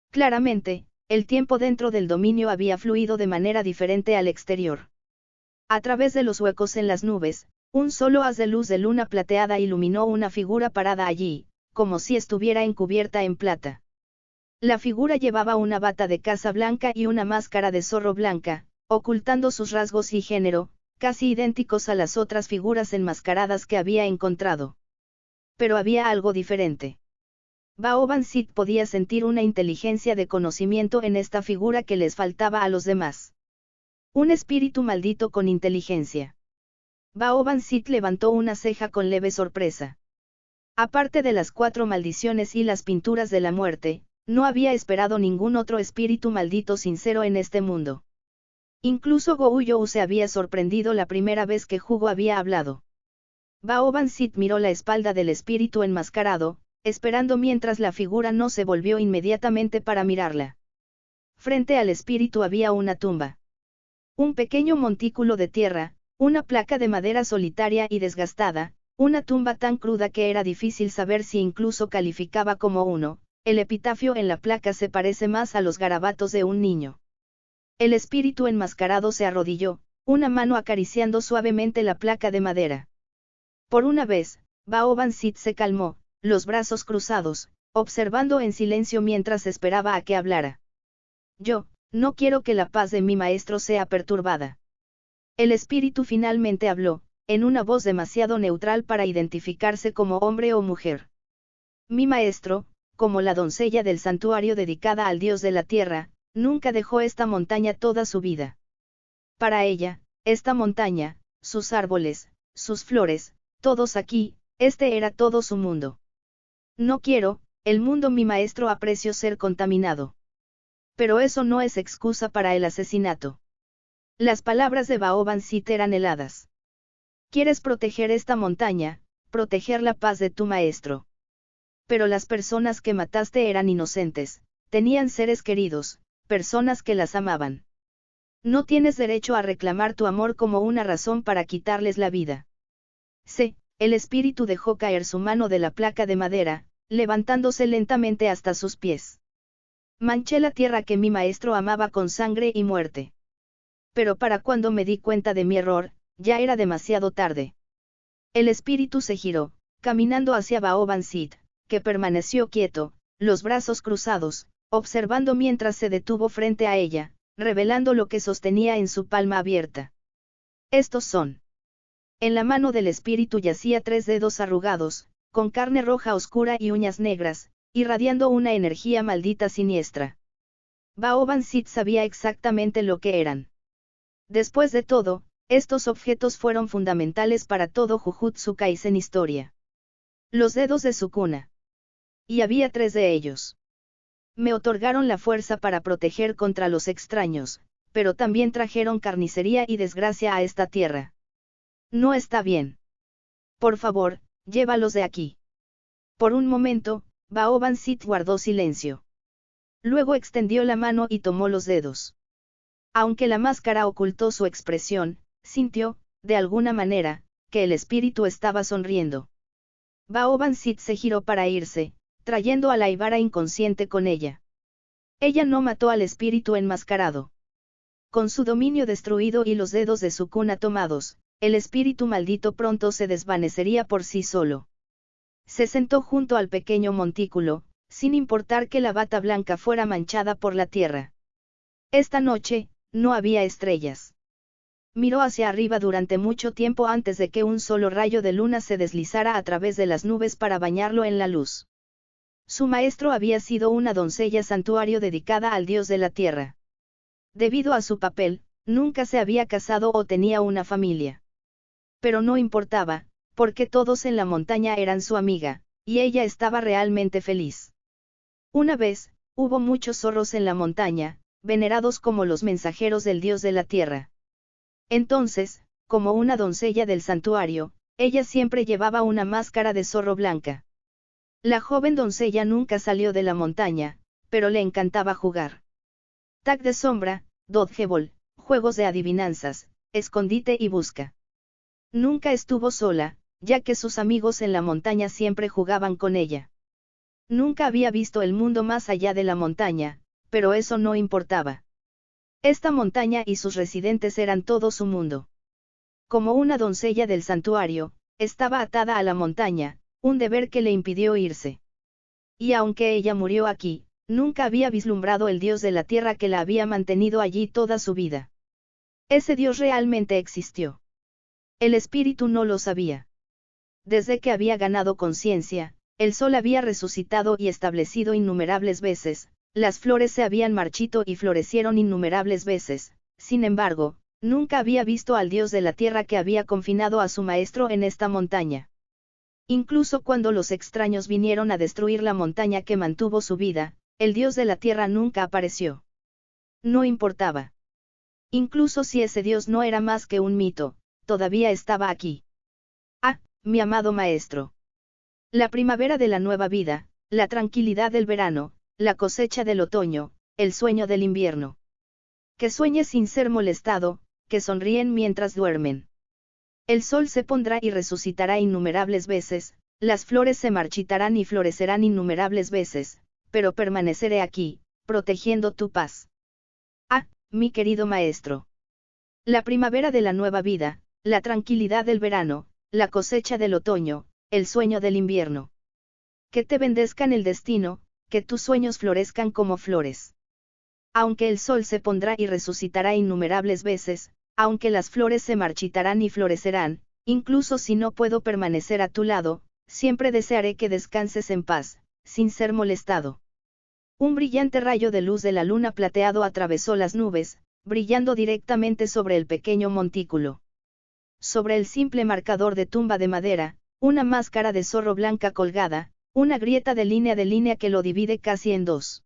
Claramente, el tiempo dentro del dominio había fluido de manera diferente al exterior. A través de los huecos en las nubes, un solo haz de luz de luna plateada iluminó una figura parada allí, como si estuviera encubierta en plata. La figura llevaba una bata de caza blanca y una máscara de zorro blanca, ocultando sus rasgos y género, casi idénticos a las otras figuras enmascaradas que había encontrado. Pero había algo diferente. Baoban Sit podía sentir una inteligencia de conocimiento en esta figura que les faltaba a los demás. Un espíritu maldito con inteligencia. Baoban Sit levantó una ceja con leve sorpresa. Aparte de las 4 maldiciones y las pinturas de la muerte, no había esperado ningún otro espíritu maldito sincero en este mundo. Incluso Gouyou se había sorprendido la primera vez que Hugo había hablado. Baoban Sit miró la espalda del espíritu enmascarado, esperando mientras la figura no se volvió inmediatamente para mirarla. Frente al espíritu había una tumba. Un pequeño montículo de tierra, una placa de madera solitaria y desgastada, una tumba tan cruda que era difícil saber si incluso calificaba como uno. El epitafio en la placa se parece más a los garabatos de un niño. El espíritu enmascarado se arrodilló, una mano acariciando suavemente la placa de madera. Por una vez, Baoban Sit se calmó, los brazos cruzados, observando en silencio mientras esperaba a que hablara. Yo, no quiero que la paz de mi maestro sea perturbada. El espíritu finalmente habló, en una voz demasiado neutral para identificarse como hombre o mujer. Mi maestro, como la doncella del santuario dedicada al dios de la tierra, nunca dejó esta montaña toda su vida. Para ella, esta montaña, sus árboles, sus flores, todos aquí, este era todo su mundo. No quiero, el mundo mi maestro apreció ser contaminado. Pero eso no es excusa para el asesinato. Las palabras de Baoban Sit eran heladas. Quieres proteger esta montaña, proteger la paz de tu maestro. Pero las personas que mataste eran inocentes, tenían seres queridos, personas que las amaban. No tienes derecho a reclamar tu amor como una razón para quitarles la vida. El espíritu dejó caer su mano de la placa de madera, levantándose lentamente hasta sus pies. Manché la tierra que mi maestro amaba con sangre y muerte. Pero para cuando me di cuenta de mi error, ya era demasiado tarde. El espíritu se giró, caminando hacia Baoban Sit, que permaneció quieto, los brazos cruzados, observando mientras se detuvo frente a ella, revelando lo que sostenía en su palma abierta. Estos son. En la mano del espíritu yacía 3 dedos arrugados, con carne roja oscura y uñas negras, irradiando una energía maldita siniestra. Baoban Sit sabía exactamente lo que eran. Después de todo, estos objetos fueron fundamentales para todo Jujutsu Kaisen historia. Los dedos de Sukuna. Y había 3 de ellos. Me otorgaron la fuerza para proteger contra los extraños, pero también trajeron carnicería y desgracia a esta tierra. No está bien. Por favor, llévalos de aquí. Por un momento, Baoban Sit guardó silencio. Luego extendió la mano y tomó los dedos. Aunque la máscara ocultó su expresión, sintió, de alguna manera, que el espíritu estaba sonriendo. Baoban Sit se giró para irse, trayendo a la Aivara inconsciente con ella. Ella no mató al espíritu enmascarado. Con su dominio destruido y los dedos de Sukuna tomados, el espíritu maldito pronto se desvanecería por sí solo. Se sentó junto al pequeño montículo, sin importar que la bata blanca fuera manchada por la tierra. Esta noche, no había estrellas. Miró hacia arriba durante mucho tiempo antes de que un solo rayo de luna se deslizara a través de las nubes para bañarlo en la luz. Su maestro había sido una doncella santuario dedicada al dios de la tierra. Debido a su papel, nunca se había casado o tenía una familia. Pero no importaba, porque todos en la montaña eran su amiga, y ella estaba realmente feliz. Una vez, hubo muchos zorros en la montaña, venerados como los mensajeros del dios de la tierra. Entonces, como una doncella del santuario, ella siempre llevaba una máscara de zorro blanca. La joven doncella nunca salió de la montaña, pero le encantaba jugar. Tag de sombra, dodgeball, juegos de adivinanzas, escondite y busca. Nunca estuvo sola, ya que sus amigos en la montaña siempre jugaban con ella. Nunca había visto el mundo más allá de la montaña, pero eso no importaba. Esta montaña y sus residentes eran todo su mundo. Como una doncella del santuario, estaba atada a la montaña, un deber que le impidió irse. Y aunque ella murió aquí, nunca había vislumbrado el Dios de la tierra que la había mantenido allí toda su vida. Ese Dios realmente existió. El espíritu no lo sabía. Desde que había ganado conciencia, el sol había resucitado y establecido innumerables veces, las flores se habían marchito y florecieron innumerables veces, sin embargo, nunca había visto al Dios de la tierra que había confinado a su maestro en esta montaña. Incluso cuando los extraños vinieron a destruir la montaña que mantuvo su vida, el Dios de la tierra nunca apareció. No importaba. Incluso si ese Dios no era más que un mito, todavía estaba aquí. Ah, mi amado maestro. La primavera de la nueva vida, la tranquilidad del verano, la cosecha del otoño, el sueño del invierno. Que sueñes sin ser molestado, que sonríen mientras duermen. El sol se pondrá y resucitará innumerables veces, las flores se marchitarán y florecerán innumerables veces, pero permaneceré aquí, protegiendo tu paz. Ah, mi querido maestro. La primavera de la nueva vida, la tranquilidad del verano, la cosecha del otoño, el sueño del invierno. Que te bendezcan el destino, que tus sueños florezcan como flores. Aunque el sol se pondrá y resucitará innumerables veces, aunque las flores se marchitarán y florecerán, incluso si no puedo permanecer a tu lado, siempre desearé que descanses en paz, sin ser molestado. Un brillante rayo de luz de la luna plateado atravesó las nubes, brillando directamente sobre el pequeño montículo. Sobre el simple marcador de tumba de madera, una máscara de zorro blanca colgada, una grieta de línea que lo divide casi en dos.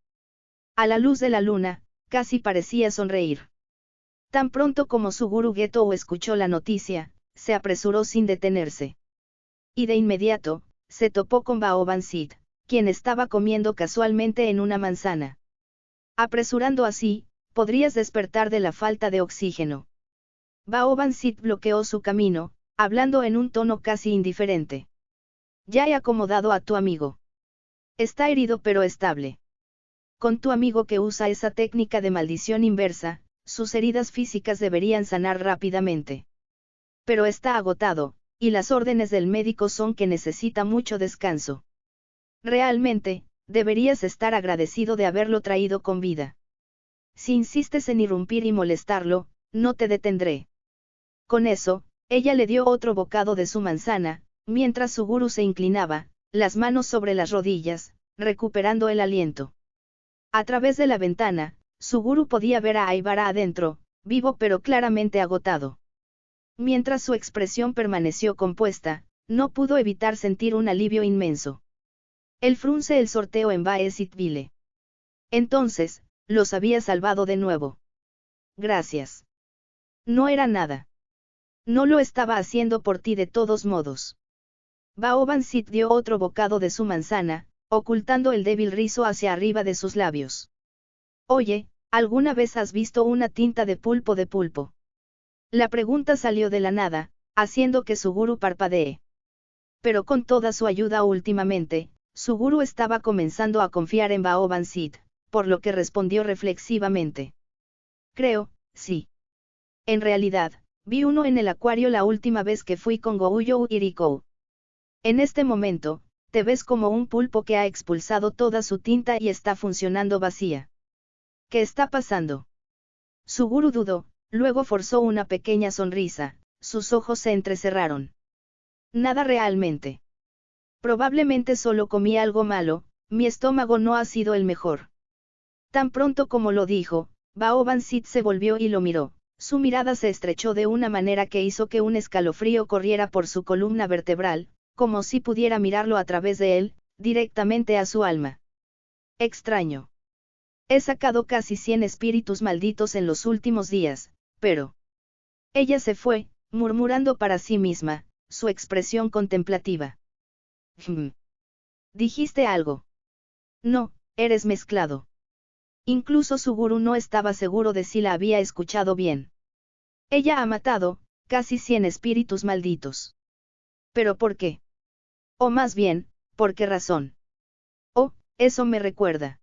A la luz de la luna, casi parecía sonreír. Tan pronto como Suguru Getou escuchó la noticia, se apresuró sin detenerse. Y de inmediato, se topó con Baoban Sid, quien estaba comiendo casualmente en una manzana. Apresurando así, podrías despertar de la falta de oxígeno. Baoban Sid bloqueó su camino, hablando en un tono casi indiferente. Ya he acomodado a tu amigo. Está herido pero estable. Con tu amigo que usa esa técnica de maldición inversa, sus heridas físicas deberían sanar rápidamente. Pero está agotado, y las órdenes del médico son que necesita mucho descanso. Realmente, deberías estar agradecido de haberlo traído con vida. Si insistes en irrumpir y molestarlo, no te detendré. Con eso, ella le dio otro bocado de su manzana, mientras Suguru se inclinaba, las manos sobre las rodillas, recuperando el aliento. A través de la ventana, Suguru podía ver a Aibara adentro, vivo pero claramente agotado. Mientras su expresión permaneció compuesta, no pudo evitar sentir un alivio inmenso. Él frunce el sorteo en Baesitville. Entonces, los había salvado de nuevo. Gracias. No era nada. No lo estaba haciendo por ti de todos modos. Baoban Sid dio otro bocado de su manzana, ocultando el débil rizo hacia arriba de sus labios. Oye, ¿alguna vez has visto una tinta de pulpo de pulpo? La pregunta salió de la nada, haciendo que Suguru parpadee. Pero con toda su ayuda últimamente, Suguru estaba comenzando a confiar en Baoban Sid, por lo que respondió reflexivamente. Creo, sí. En realidad, vi uno en el acuario la última vez que fui con Gouyou Irikou. En este momento, te ves como un pulpo que ha expulsado toda su tinta y está funcionando vacía. ¿Qué está pasando? Suguru dudó, luego forzó una pequeña sonrisa, sus ojos se entrecerraron. Nada realmente. Probablemente solo comí algo malo, mi estómago no ha sido el mejor. Tan pronto como lo dijo, Baoban Sid se volvió y lo miró, su mirada se estrechó de una manera que hizo que un escalofrío corriera por su columna vertebral, como si pudiera mirarlo a través de él, directamente a su alma. Extraño. He sacado casi 100 espíritus malditos en los últimos días, pero... Ella se fue, murmurando para sí misma, su expresión contemplativa. ¿Dijiste algo? No, eres mezclado. Incluso Suguru no estaba seguro de si la había escuchado bien. Ella ha matado, casi 100 espíritus malditos. ¿Pero por qué? O más bien, ¿por qué razón? Oh, eso me recuerda.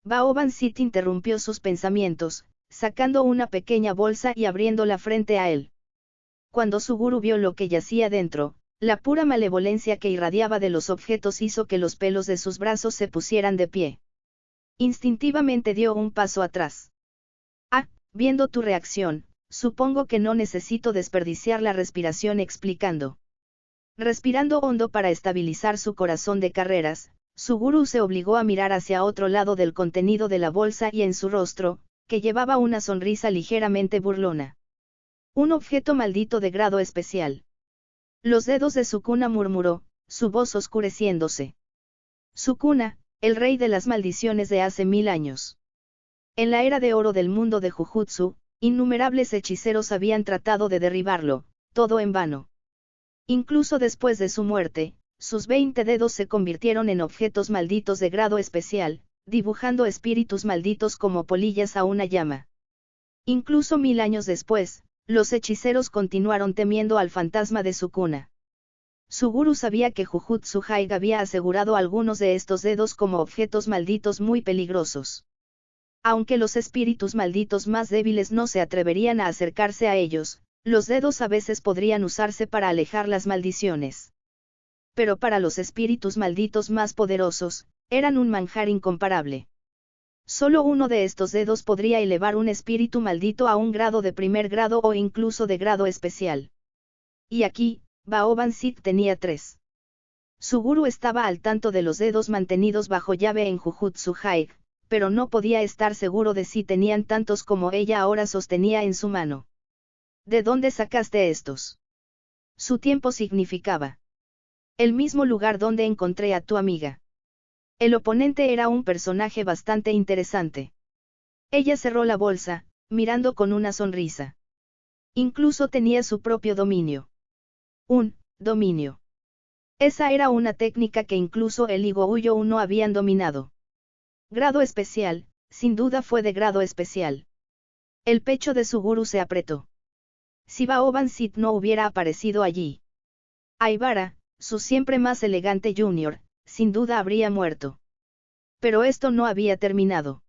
Baoban Sit interrumpió sus pensamientos, sacando una pequeña bolsa y abriéndola frente a él. Cuando Suguru vio lo que yacía dentro, la pura malevolencia que irradiaba de los objetos hizo que los pelos de sus brazos se pusieran de pie. Instintivamente dio un paso atrás. Ah, viendo tu reacción, supongo que no necesito desperdiciar la respiración explicando. Respirando hondo para estabilizar su corazón de carreras, Suguru se obligó a mirar hacia otro lado del contenido de la bolsa y en su rostro, que llevaba una sonrisa ligeramente burlona. Un objeto maldito de grado especial. Los dedos de Sukuna murmuró, su voz oscureciéndose. Sukuna, el rey de las maldiciones de hace 1000 años. En la era de oro del mundo de Jujutsu, innumerables hechiceros habían tratado de derribarlo, todo en vano. Incluso después de su muerte, sus 20 dedos se convirtieron en objetos malditos de grado especial, dibujando espíritus malditos como polillas a una llama. Incluso 1000 años después, los hechiceros continuaron temiendo al fantasma de Sukuna. Suguru sabía que Jujutsu Haiga había asegurado algunos de estos dedos como objetos malditos muy peligrosos. Aunque los espíritus malditos más débiles no se atreverían a acercarse a ellos, los dedos a veces podrían usarse para alejar las maldiciones. Pero para los espíritus malditos más poderosos, eran un manjar incomparable. Solo uno de estos dedos podría elevar un espíritu maldito a un grado de primer grado o incluso de grado especial. Y aquí, Baoban Sit tenía 3. Suguru estaba al tanto de los dedos mantenidos bajo llave en Jujutsu Haiga, pero no podía estar seguro de si tenían tantos como ella ahora sostenía en su mano. ¿De dónde sacaste estos? Su tiempo significaba. El mismo lugar donde encontré a tu amiga. El oponente era un personaje bastante interesante. Ella cerró la bolsa, mirando con una sonrisa. Incluso tenía su propio dominio. Un dominio. Esa era una técnica que incluso el Igouyo no habían dominado. Grado especial, sin duda fue de grado especial. El pecho de Suguru se apretó. Si Baoban Sit no hubiera aparecido allí. Aibara, su siempre más elegante junior, sin duda habría muerto. Pero esto no había terminado.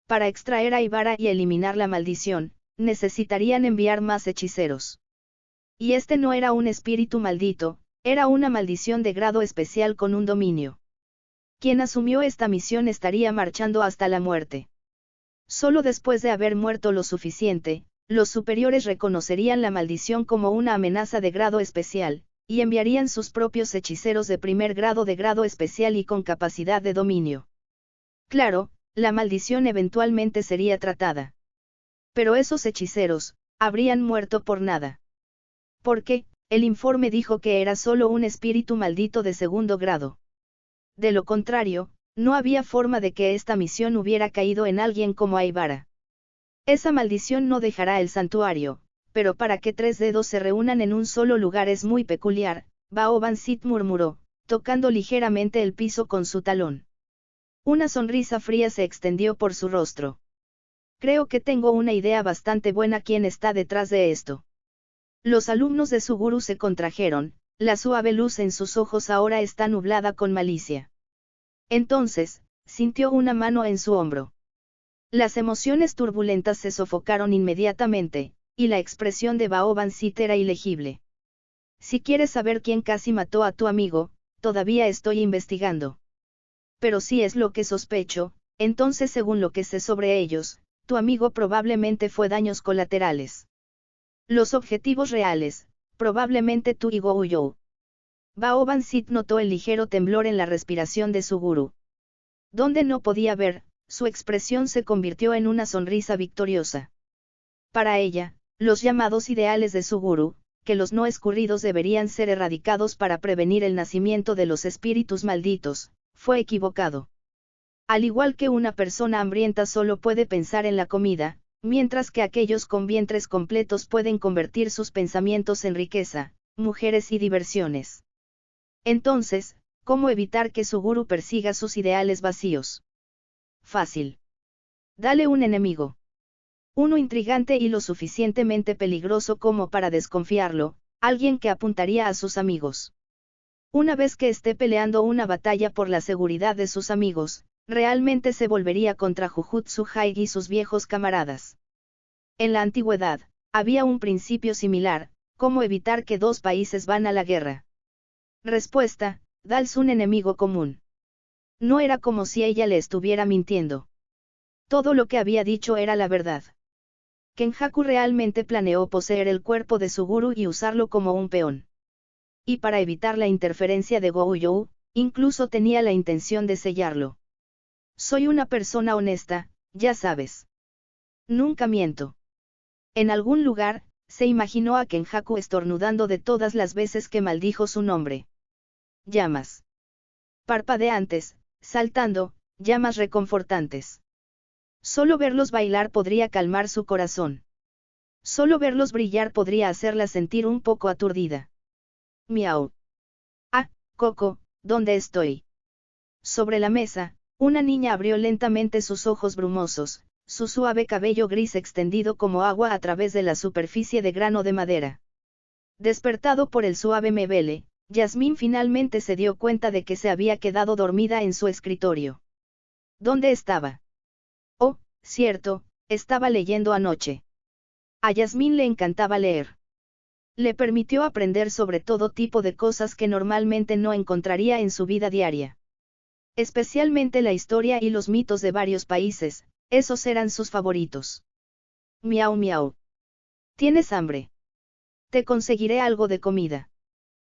Para extraer a Aibara y eliminar la maldición, necesitarían enviar más hechiceros. Y este no era un espíritu maldito, era una maldición de grado especial con un dominio. Quien asumió esta misión estaría marchando hasta la muerte. Solo después de haber muerto lo suficiente, los superiores reconocerían la maldición como una amenaza de grado especial, y enviarían sus propios hechiceros de primer grado de grado especial y con capacidad de dominio. Claro, la maldición eventualmente sería tratada. Pero esos hechiceros, habrían muerto por nada. Porque, el informe dijo que era solo un espíritu maldito de segundo grado. De lo contrario, no había forma de que esta misión hubiera caído en alguien como Aibara. Esa maldición no dejará el santuario, pero para que 3 dedos se reúnan en un solo lugar es muy peculiar, Baoban Sit murmuró, tocando ligeramente el piso con su talón. Una sonrisa fría se extendió por su rostro. Creo que tengo una idea bastante buena quién está detrás de esto. Los alumnos de Suguru se contrajeron, la suave luz en sus ojos ahora está nublada con malicia. Entonces, sintió una mano en su hombro. Las emociones turbulentas se sofocaron inmediatamente, y la expresión de Baoban Sit era ilegible. Si quieres saber quién casi mató a tu amigo, todavía estoy investigando. Pero si es lo que sospecho, entonces según lo que sé sobre ellos, tu amigo probablemente fue daños colaterales. Los objetivos reales, probablemente tú y Igouyo. Baoban Sit notó el ligero temblor en la respiración de Suguru. Donde no podía ver, su expresión se convirtió en una sonrisa victoriosa. Para ella, los llamados ideales de Suguru, que los no escurridos deberían ser erradicados para prevenir el nacimiento de los espíritus malditos, fue equivocado. Al igual que una persona hambrienta solo puede pensar en la comida, mientras que aquellos con vientres completos pueden convertir sus pensamientos en riqueza, mujeres y diversiones. Entonces, ¿cómo evitar que su gurú persiga sus ideales vacíos? Fácil. Dale un enemigo. Uno intrigante y lo suficientemente peligroso como para desconfiarlo, alguien que apuntaría a sus amigos. Una vez que esté peleando una batalla por la seguridad de sus amigos, realmente se volvería contra Jujutsu Kaigi y sus viejos camaradas. En la antigüedad, había un principio similar: ¿cómo evitar que dos países van a la guerra? Respuesta: dales un enemigo común. No era como si ella le estuviera mintiendo. Todo lo que había dicho era la verdad. Kenjaku realmente planeó poseer el cuerpo de su gurú y usarlo como un peón. Y para evitar la interferencia de Gouyou, incluso tenía la intención de sellarlo. Soy una persona honesta, ya sabes. Nunca miento. En algún lugar, se imaginó a Kenjaku estornudando de todas las veces que maldijo su nombre. Llamas. Parpadeantes, saltando, llamas reconfortantes. Solo verlos bailar podría calmar su corazón. Solo verlos brillar podría hacerla sentir un poco aturdida. Miau. Ah, Coco, ¿dónde estoy? Sobre la mesa, una niña abrió lentamente sus ojos brumosos, su suave cabello gris extendido como agua a través de la superficie de grano de madera. Despertado por el suave mebele, Yasmín finalmente se dio cuenta de que se había quedado dormida en su escritorio. ¿Dónde estaba? Oh, cierto, estaba leyendo anoche. A Yasmín le encantaba leer. Le permitió aprender sobre todo tipo de cosas que normalmente no encontraría en su vida diaria. Especialmente la historia y los mitos de varios países, esos eran sus favoritos. Miau miau. ¿Tienes hambre? Te conseguiré algo de comida.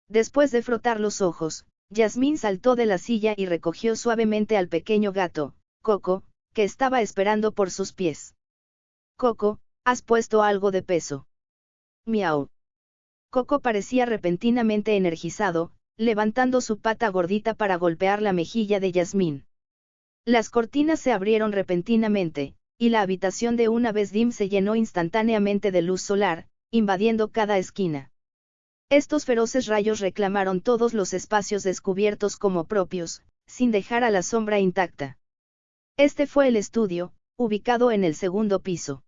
Después de frotar los ojos, Yasmín saltó de la silla y recogió suavemente al pequeño gato, Coco, que estaba esperando por sus pies. Coco, has puesto algo de peso. Miau. Coco parecía repentinamente energizado, levantando su pata gordita para golpear la mejilla de Yasmín. Las cortinas se abrieron repentinamente, y la habitación de una vez dim se llenó instantáneamente de luz solar, invadiendo cada esquina. Estos feroces rayos reclamaron todos los espacios descubiertos como propios, sin dejar a la sombra intacta. Este fue el estudio, ubicado en el segundo piso.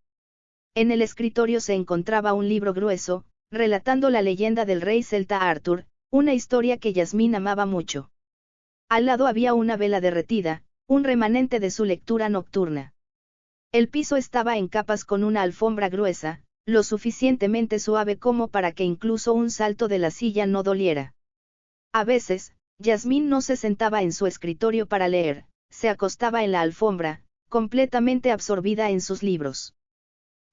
En el escritorio se encontraba un libro grueso, relatando la leyenda del rey celta Arthur, una historia que Yasmín amaba mucho. Al lado había una vela derretida, un remanente de su lectura nocturna. El piso estaba en capas con una alfombra gruesa, lo suficientemente suave como para que incluso un salto de la silla no doliera. A veces, Yasmín no se sentaba en su escritorio para leer, se acostaba en la alfombra, completamente absorbida en sus libros.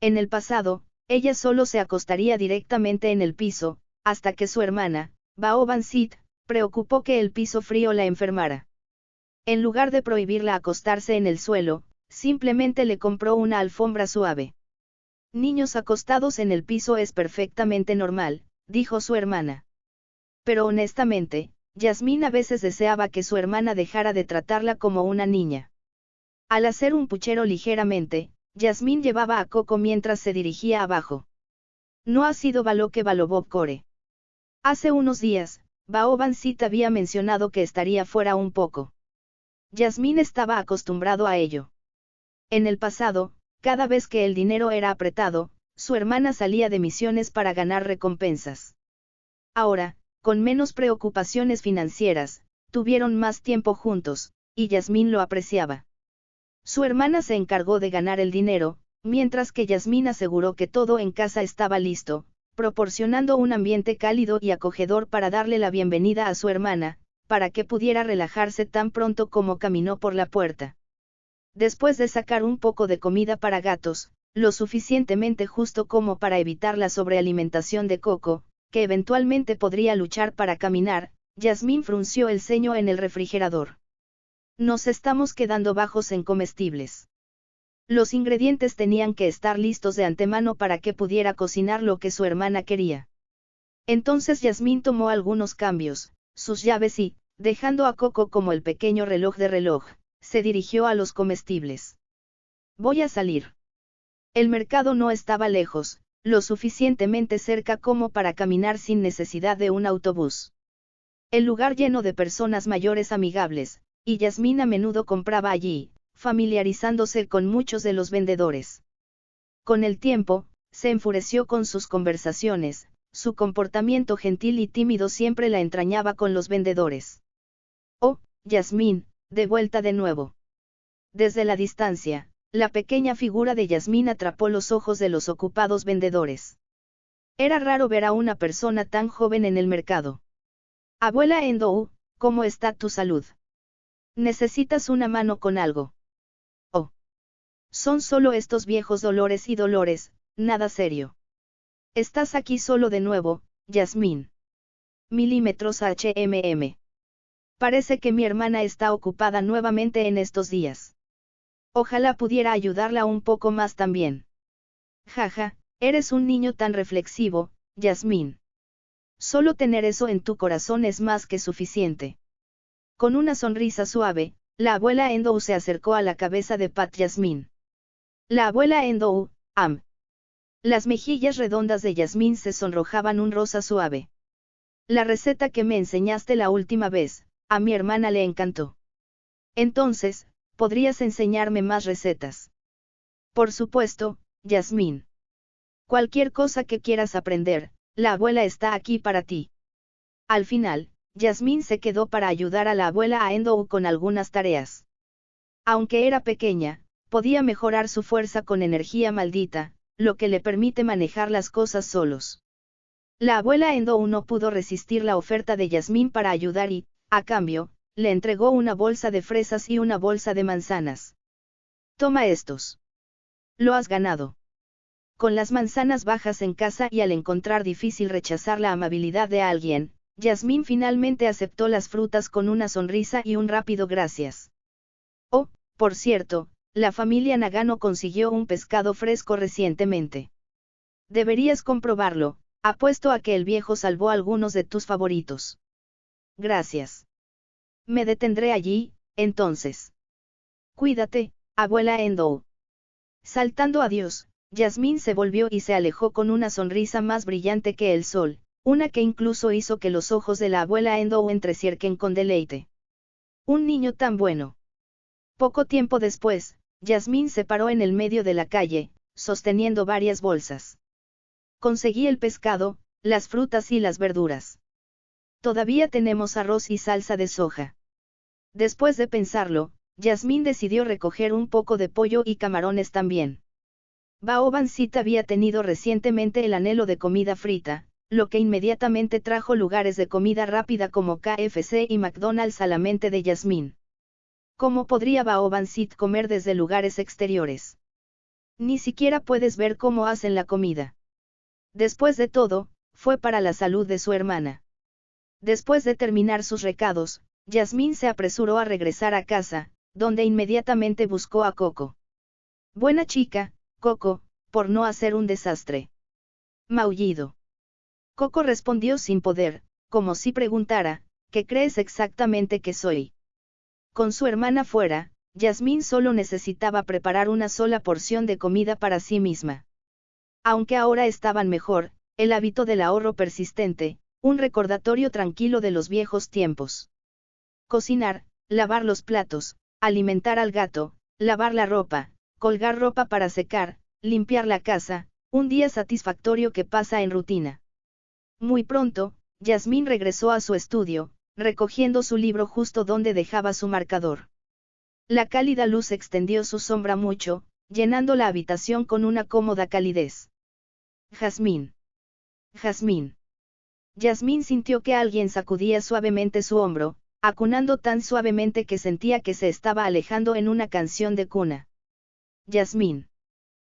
En el pasado, ella solo se acostaría directamente en el piso, hasta que su hermana, Baobansit, preocupó que el piso frío la enfermara. En lugar de prohibirla acostarse en el suelo, simplemente le compró una alfombra suave. Niños acostados en el piso es perfectamente normal, dijo su hermana. Pero honestamente, Yasmín a veces deseaba que su hermana dejara de tratarla como una niña. Al hacer un puchero ligeramente, Yasmín llevaba a Coco mientras se dirigía abajo. No ha sido Baloque Balobob Core. Hace unos días, Baobansit había mencionado que estaría fuera un poco. Yasmín estaba acostumbrado a ello. En el pasado, cada vez que el dinero era apretado, su hermana salía de misiones para ganar recompensas. Ahora, con menos preocupaciones financieras, tuvieron más tiempo juntos, y Yasmín lo apreciaba. Su hermana se encargó de ganar el dinero, mientras que Yasmín aseguró que todo en casa estaba listo, proporcionando un ambiente cálido y acogedor para darle la bienvenida a su hermana, para que pudiera relajarse tan pronto como caminó por la puerta. Después de sacar un poco de comida para gatos, lo suficientemente justo como para evitar la sobrealimentación de Coco, que eventualmente podría luchar para caminar, Yasmín frunció el ceño en el refrigerador. Nos estamos quedando bajos en comestibles. Los ingredientes tenían que estar listos de antemano para que pudiera cocinar lo que su hermana quería. Entonces Yasmín tomó algunos cambios, sus llaves y, dejando a Coco como el pequeño reloj de reloj, se dirigió a los comestibles. Voy a salir. El mercado no estaba lejos, lo suficientemente cerca como para caminar sin necesidad de un autobús. El lugar lleno de personas mayores amigables, y Yasmín a menudo compraba allí, familiarizándose con muchos de los vendedores. Con el tiempo, se enfureció con sus conversaciones, su comportamiento gentil y tímido siempre la entrañaba con los vendedores. Oh, Yasmín, de vuelta de nuevo. Desde la distancia, la pequeña figura de Yasmín atrapó los ojos de los ocupados vendedores. Era raro ver a una persona tan joven en el mercado. Abuela Endou, ¿cómo está tu salud? ¿Necesitas una mano con algo? Oh. Son solo estos viejos dolores y dolores, nada serio. Estás aquí solo de nuevo, Yasmín. Milímetros HMM. Parece que mi hermana está ocupada nuevamente en estos días. Ojalá pudiera ayudarla un poco más también. Jaja, eres un niño tan reflexivo, Yasmín. Solo tener eso en tu corazón es más que suficiente. Con una sonrisa suave, la abuela Endou se acercó a la cabeza de Pat Yasmín. La abuela Endou, Las mejillas redondas de Yasmín se sonrojaban un rosa suave. La receta que me enseñaste la última vez, a mi hermana le encantó. Entonces, ¿podrías enseñarme más recetas? Por supuesto, Yasmín. Cualquier cosa que quieras aprender, la abuela está aquí para ti. Al final, Yasmín se quedó para ayudar a la abuela Endou con algunas tareas. Aunque era pequeña, podía mejorar su fuerza con energía maldita, lo que le permite manejar las cosas solos. La abuela Endou no pudo resistir la oferta de Yasmín para ayudar y, a cambio, le entregó una bolsa de fresas y una bolsa de manzanas. Toma estos. Lo has ganado. Con las manzanas bajas en casa y al encontrar difícil rechazar la amabilidad de alguien, Yasmín finalmente aceptó las frutas con una sonrisa y un rápido gracias. Oh, por cierto, la familia Nagano consiguió un pescado fresco recientemente. Deberías comprobarlo, apuesto a que el viejo salvó algunos de tus favoritos. Gracias. Me detendré allí, entonces. Cuídate, abuela Endou. Saltando adiós, Yasmín se volvió y se alejó con una sonrisa más brillante que el sol, una que incluso hizo que los ojos de la abuela Endou entrecierquen con deleite. Un niño tan bueno. Poco tiempo después, Yasmín se paró en el medio de la calle, sosteniendo varias bolsas. Conseguí el pescado, las frutas y las verduras. Todavía tenemos arroz y salsa de soja. Después de pensarlo, Yasmín decidió recoger un poco de pollo y camarones también. Baoban Sit había tenido recientemente el anhelo de comida frita, lo que inmediatamente trajo lugares de comida rápida como KFC y McDonald's a la mente de Yasmín. ¿Cómo podría Baoban Sit comer desde lugares exteriores? Ni siquiera puedes ver cómo hacen la comida. Después de todo, fue para la salud de su hermana. Después de terminar sus recados, Yasmín se apresuró a regresar a casa, donde inmediatamente buscó a Coco. Buena chica, Coco, por no hacer un desastre. Maullido. Coco respondió sin poder, como si preguntara, ¿qué crees exactamente que soy? Con su hermana fuera, Yasmín solo necesitaba preparar una sola porción de comida para sí misma. Aunque ahora estaban mejor, el hábito del ahorro persistente, un recordatorio tranquilo de los viejos tiempos. Cocinar, lavar los platos, alimentar al gato, lavar la ropa, colgar ropa para secar, limpiar la casa, un día satisfactorio que pasa en rutina. Muy pronto, Yasmín regresó a su estudio, recogiendo su libro justo donde dejaba su marcador. La cálida luz extendió su sombra mucho, llenando la habitación con una cómoda calidez. Jazmín. Jazmín. Yasmín sintió que alguien sacudía suavemente su hombro, acunando tan suavemente que sentía que se estaba alejando en una canción de cuna. Yasmín.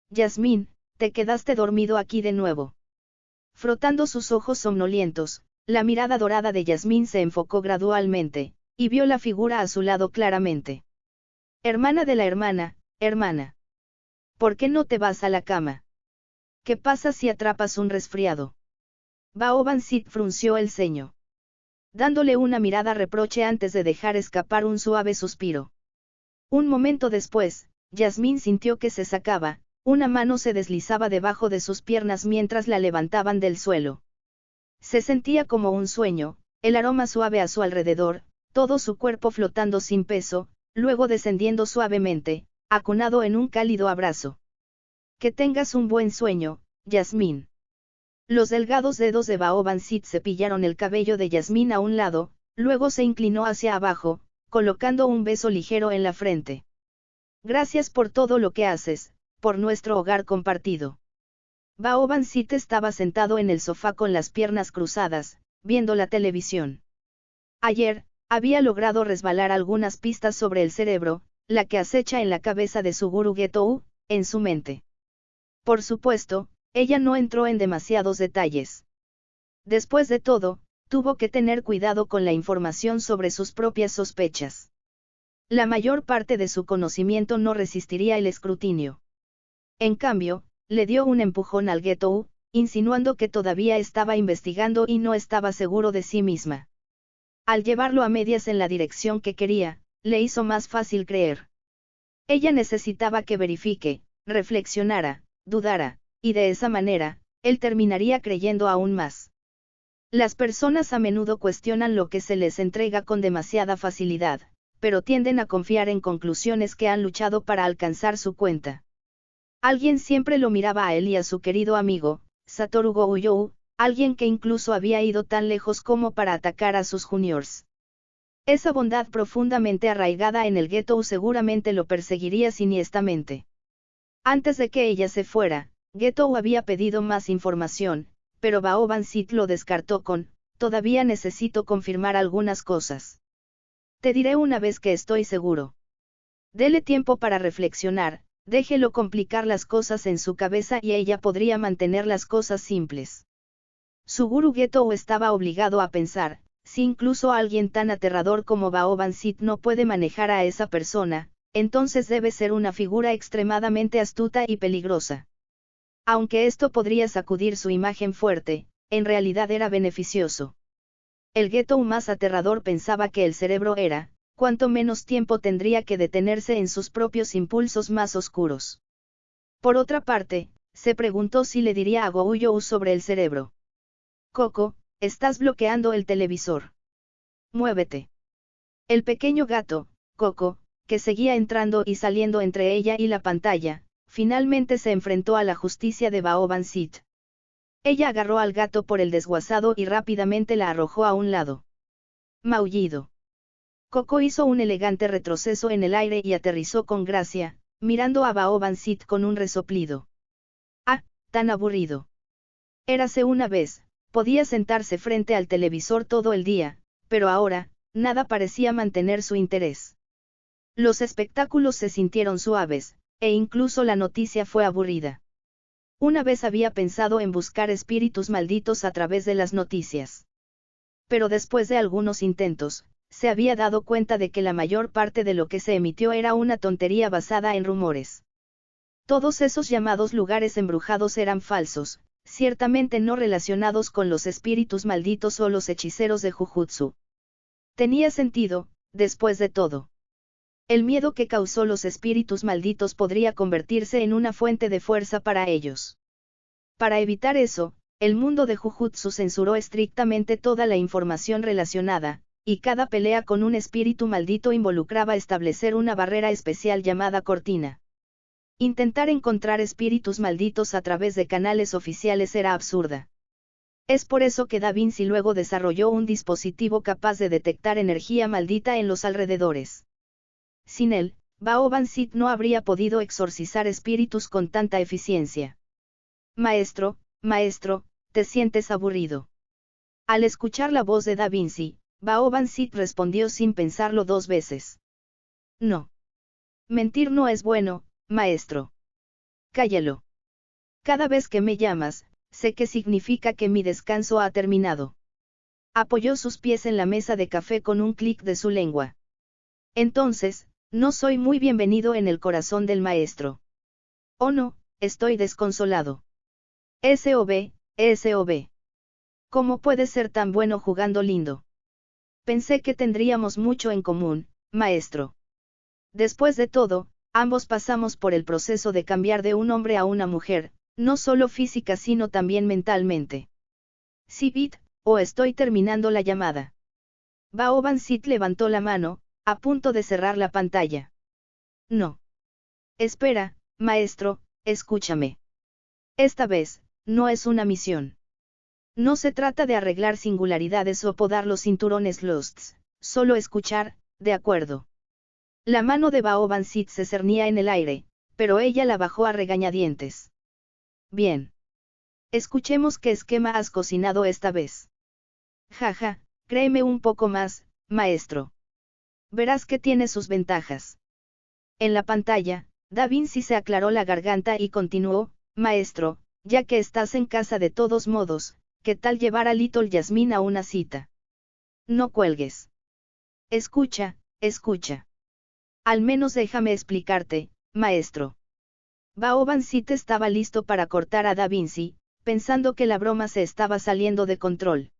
Yasmín, te quedaste dormido aquí de nuevo. Frotando sus ojos somnolientos, la mirada dorada de Yasmín se enfocó gradualmente, y vio la figura a su lado claramente. Hermana de la hermana, hermana. ¿Por qué no te vas a la cama? ¿Qué pasa si atrapas un resfriado? Baoban Sit frunció el ceño. Dándole una mirada reproche antes de dejar escapar un suave suspiro. Un momento después, Yasmín sintió que se sacaba, Una mano se deslizaba debajo de sus piernas mientras la levantaban del suelo. Se sentía como un sueño, el aroma suave a su alrededor, todo su cuerpo flotando sin peso, luego descendiendo suavemente, acunado en un cálido abrazo. Que tengas un buen sueño, Yasmín. Los delgados dedos de Baoban Sit cepillaron el cabello de Yasmín a un lado, luego se inclinó hacia abajo, colocando un beso ligero en la frente. Gracias por todo lo que haces, por nuestro hogar compartido. Baoban Sit estaba sentado en el sofá con las piernas cruzadas, viendo la televisión. Ayer, había logrado resbalar algunas pistas sobre el cerebro, la que acecha en la cabeza de su gurú Getou, en su mente. Por supuesto, ella no entró en demasiados detalles. Después de todo, tuvo que tener cuidado con la información sobre sus propias sospechas. La mayor parte de su conocimiento no resistiría el escrutinio. En cambio, le dio un empujón al Getou, insinuando que todavía estaba investigando y no estaba seguro de sí misma. Al llevarlo a medias en la dirección que quería, le hizo más fácil creer. Ella necesitaba que verifique, reflexionara, dudara, y de esa manera, él terminaría creyendo aún más. Las personas a menudo cuestionan lo que se les entrega con demasiada facilidad, pero tienden a confiar en conclusiones que han luchado para alcanzar su cuenta. Alguien siempre lo miraba a él y a su querido amigo, Satoru Gouyou, alguien que incluso había ido tan lejos como para atacar a sus juniors. Esa bondad profundamente arraigada en el Getou seguramente lo perseguiría siniestamente. Antes de que ella se fuera, Getou había pedido más información, pero Baoban Sit lo descartó con, todavía necesito confirmar algunas cosas. Te diré una vez que estoy seguro. Dele tiempo para reflexionar, déjelo complicar las cosas en su cabeza y ella podría mantener las cosas simples. Su gurú Getou estaba obligado a pensar, si incluso alguien tan aterrador como Baoban Sit no puede manejar a esa persona, entonces debe ser una figura extremadamente astuta y peligrosa. Aunque esto podría sacudir su imagen fuerte, en realidad era beneficioso. El Getou más aterrador pensaba que el cerebro era, cuanto menos tiempo tendría que detenerse en sus propios impulsos más oscuros. Por otra parte, se preguntó si le diría a Gouyou sobre el cerebro. Coco, estás bloqueando el televisor. Muévete. El pequeño gato, Coco, que seguía entrando y saliendo entre ella y la pantalla, finalmente se enfrentó a la justicia de Baoban Sit. Ella agarró al gato por el desguazado y rápidamente la arrojó a un lado. Maullido. Coco hizo un elegante retroceso en el aire y aterrizó con gracia, mirando a Baoban Sit con un resoplido. Ah, tan aburrido. Érase una vez, podía sentarse frente al televisor todo el día, pero ahora, nada parecía mantener su interés. Los espectáculos se sintieron suaves, e incluso la noticia fue aburrida. Una vez había pensado en buscar espíritus malditos a través de las noticias. Pero después de algunos intentos, se había dado cuenta de que la mayor parte de lo que se emitió era una tontería basada en rumores. Todos esos llamados lugares embrujados eran falsos, ciertamente no relacionados con los espíritus malditos o los hechiceros de Jujutsu. Tenía sentido, después de todo. El miedo que causó los espíritus malditos podría convertirse en una fuente de fuerza para ellos. Para evitar eso, el mundo de Jujutsu censuró estrictamente toda la información relacionada, y cada pelea con un espíritu maldito involucraba establecer una barrera especial llamada cortina. Intentar encontrar espíritus malditos a través de canales oficiales era absurda. Es por eso que Da Vinci luego desarrolló un dispositivo capaz de detectar energía maldita en los alrededores. Sin él, Baoban Sit no habría podido exorcizar espíritus con tanta eficiencia. Maestro, ¿te sientes aburrido? Al escuchar la voz de Da Vinci, Baoban Sit respondió sin pensarlo dos veces. No. Mentir no es bueno, maestro. Cállalo. Cada vez que me llamas, sé que significa que mi descanso ha terminado. Apoyó sus pies en la mesa de café con un clic de su lengua. Entonces, no soy muy bienvenido en el corazón del maestro. Oh no, estoy desconsolado. SOB. ¿Cómo puede ser tan bueno jugando lindo? Pensé que tendríamos mucho en común, maestro. Después de todo, Ambos pasamos por el proceso de cambiar de un hombre a una mujer, no solo física sino también mentalmente. Sibit, o estoy terminando la llamada. Baoban Sit levantó la mano, a punto de cerrar la pantalla. No. Espera, maestro, escúchame. Esta vez, no es una misión. No se trata de arreglar singularidades o podar los cinturones Losts, solo escuchar, de acuerdo. La mano de Baoban Sit se cernía en el aire, pero ella la bajó a regañadientes. Bien. Escuchemos qué esquema has cocinado esta vez. Jaja, créeme un poco más, maestro. Verás que tiene sus ventajas. En la pantalla, Da Vinci se aclaró la garganta y continuó, maestro, ya que estás en casa de todos modos, ¿qué tal llevar a Little Jasmine a una cita? No cuelgues. Escucha, escucha. Al menos déjame explicarte, maestro. Baoban Sit estaba listo para cortar a Da Vinci, pensando que la broma se estaba saliendo de control.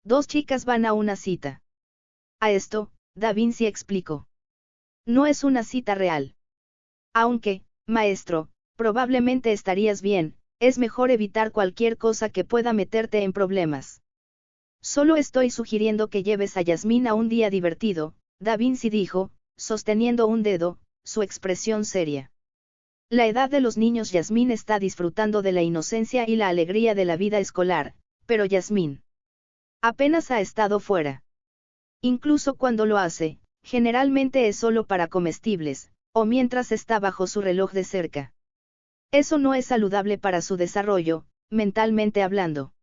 Dos chicas van a una cita. A esto, Da Vinci explicó. No es una cita real. Aunque, maestro, probablemente estarías bien, es mejor evitar cualquier cosa que pueda meterte en problemas. Solo estoy sugiriendo que lleves a Yasmín a un día divertido, Da Vinci dijo, sosteniendo un dedo, su expresión seria. La edad de los niños. Yasmín está disfrutando de la inocencia y la alegría de la vida escolar, pero Yasmín apenas ha estado fuera. Incluso cuando lo hace, generalmente es solo para comestibles, o mientras está bajo su reloj de cerca. Eso no es saludable para su desarrollo, mentalmente hablando.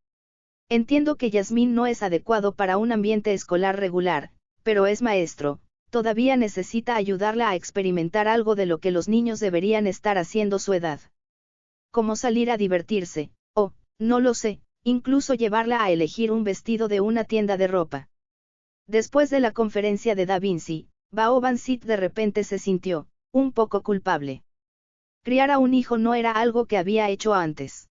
Entiendo que Yasmín no es adecuado para un ambiente escolar regular, pero es maestro, todavía necesita ayudarla a experimentar algo de lo que los niños deberían estar haciendo su edad. Como salir a divertirse, o, no lo sé, incluso llevarla a elegir un vestido de una tienda de ropa. Después de la conferencia de Da Vinci, Baoban Sit de repente se sintió, un poco culpable. Criar a un hijo no era algo que había hecho antes.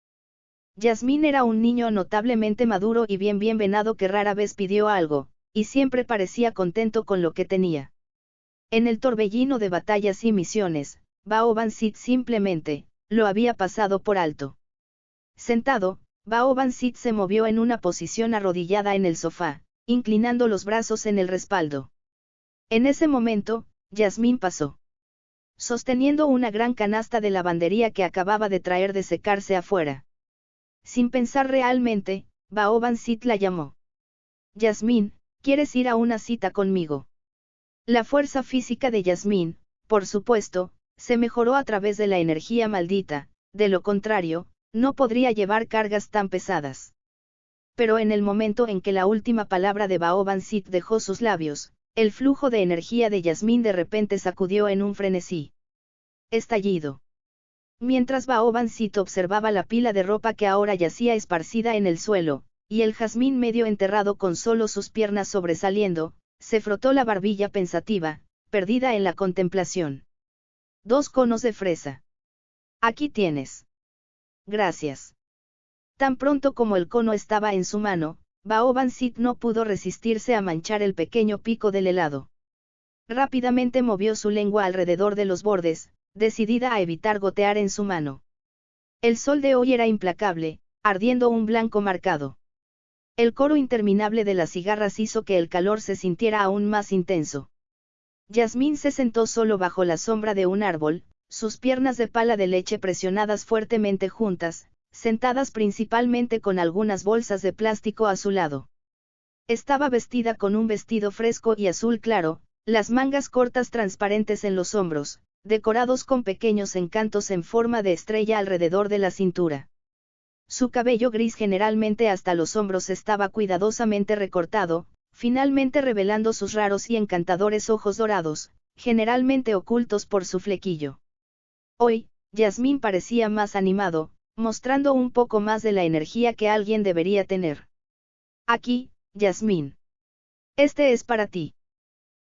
Yasmín era un niño notablemente maduro y bien venado que rara vez pidió algo, y siempre parecía contento con lo que tenía. En el torbellino de batallas y misiones, Baoban Sit simplemente, lo había pasado por alto. Sentado, Baoban Sit se movió en una posición arrodillada en el sofá, inclinando los brazos en el respaldo. En ese momento, Yasmín pasó. Sosteniendo una gran canasta de lavandería que acababa de traer de secarse afuera. Sin pensar realmente, Baoban Sit la llamó. Yasmín, ¿quieres ir a una cita conmigo? La fuerza física de Yasmín, por supuesto, se mejoró a través de la energía maldita, de lo contrario, no podría llevar cargas tan pesadas. Pero en el momento en que la última palabra de Baoban Sit dejó sus labios, el flujo de energía de Yasmín de repente sacudió en un frenesí. Estallido. Mientras Baoban Sit observaba la pila de ropa que ahora yacía esparcida en el suelo, y el jazmín medio enterrado con solo sus piernas sobresaliendo, se frotó la barbilla pensativa, perdida en la contemplación. 2 conos de fresa. Aquí tienes. Gracias. Tan pronto como el cono estaba en su mano, Baoban Sit no pudo resistirse a manchar el pequeño pico del helado. Rápidamente movió su lengua alrededor de los bordes, decidida a evitar gotear en su mano. El sol de hoy era implacable, ardiendo un blanco marcado. El coro interminable de las cigarras hizo que el calor se sintiera aún más intenso. Yasmín se sentó solo bajo la sombra de un árbol, sus piernas de pala de leche presionadas fuertemente juntas, sentadas principalmente con algunas bolsas de plástico a su lado. Estaba vestida con un vestido fresco y azul claro, las mangas cortas transparentes en los hombros, decorados con pequeños encantos en forma de estrella alrededor de la cintura. Su cabello gris generalmente hasta los hombros estaba cuidadosamente recortado, finalmente revelando sus raros y encantadores ojos dorados, generalmente ocultos por su flequillo. Hoy, Yasmín parecía más animado, mostrando un poco más de la energía que alguien debería tener. Aquí, Yasmín. Este es para ti.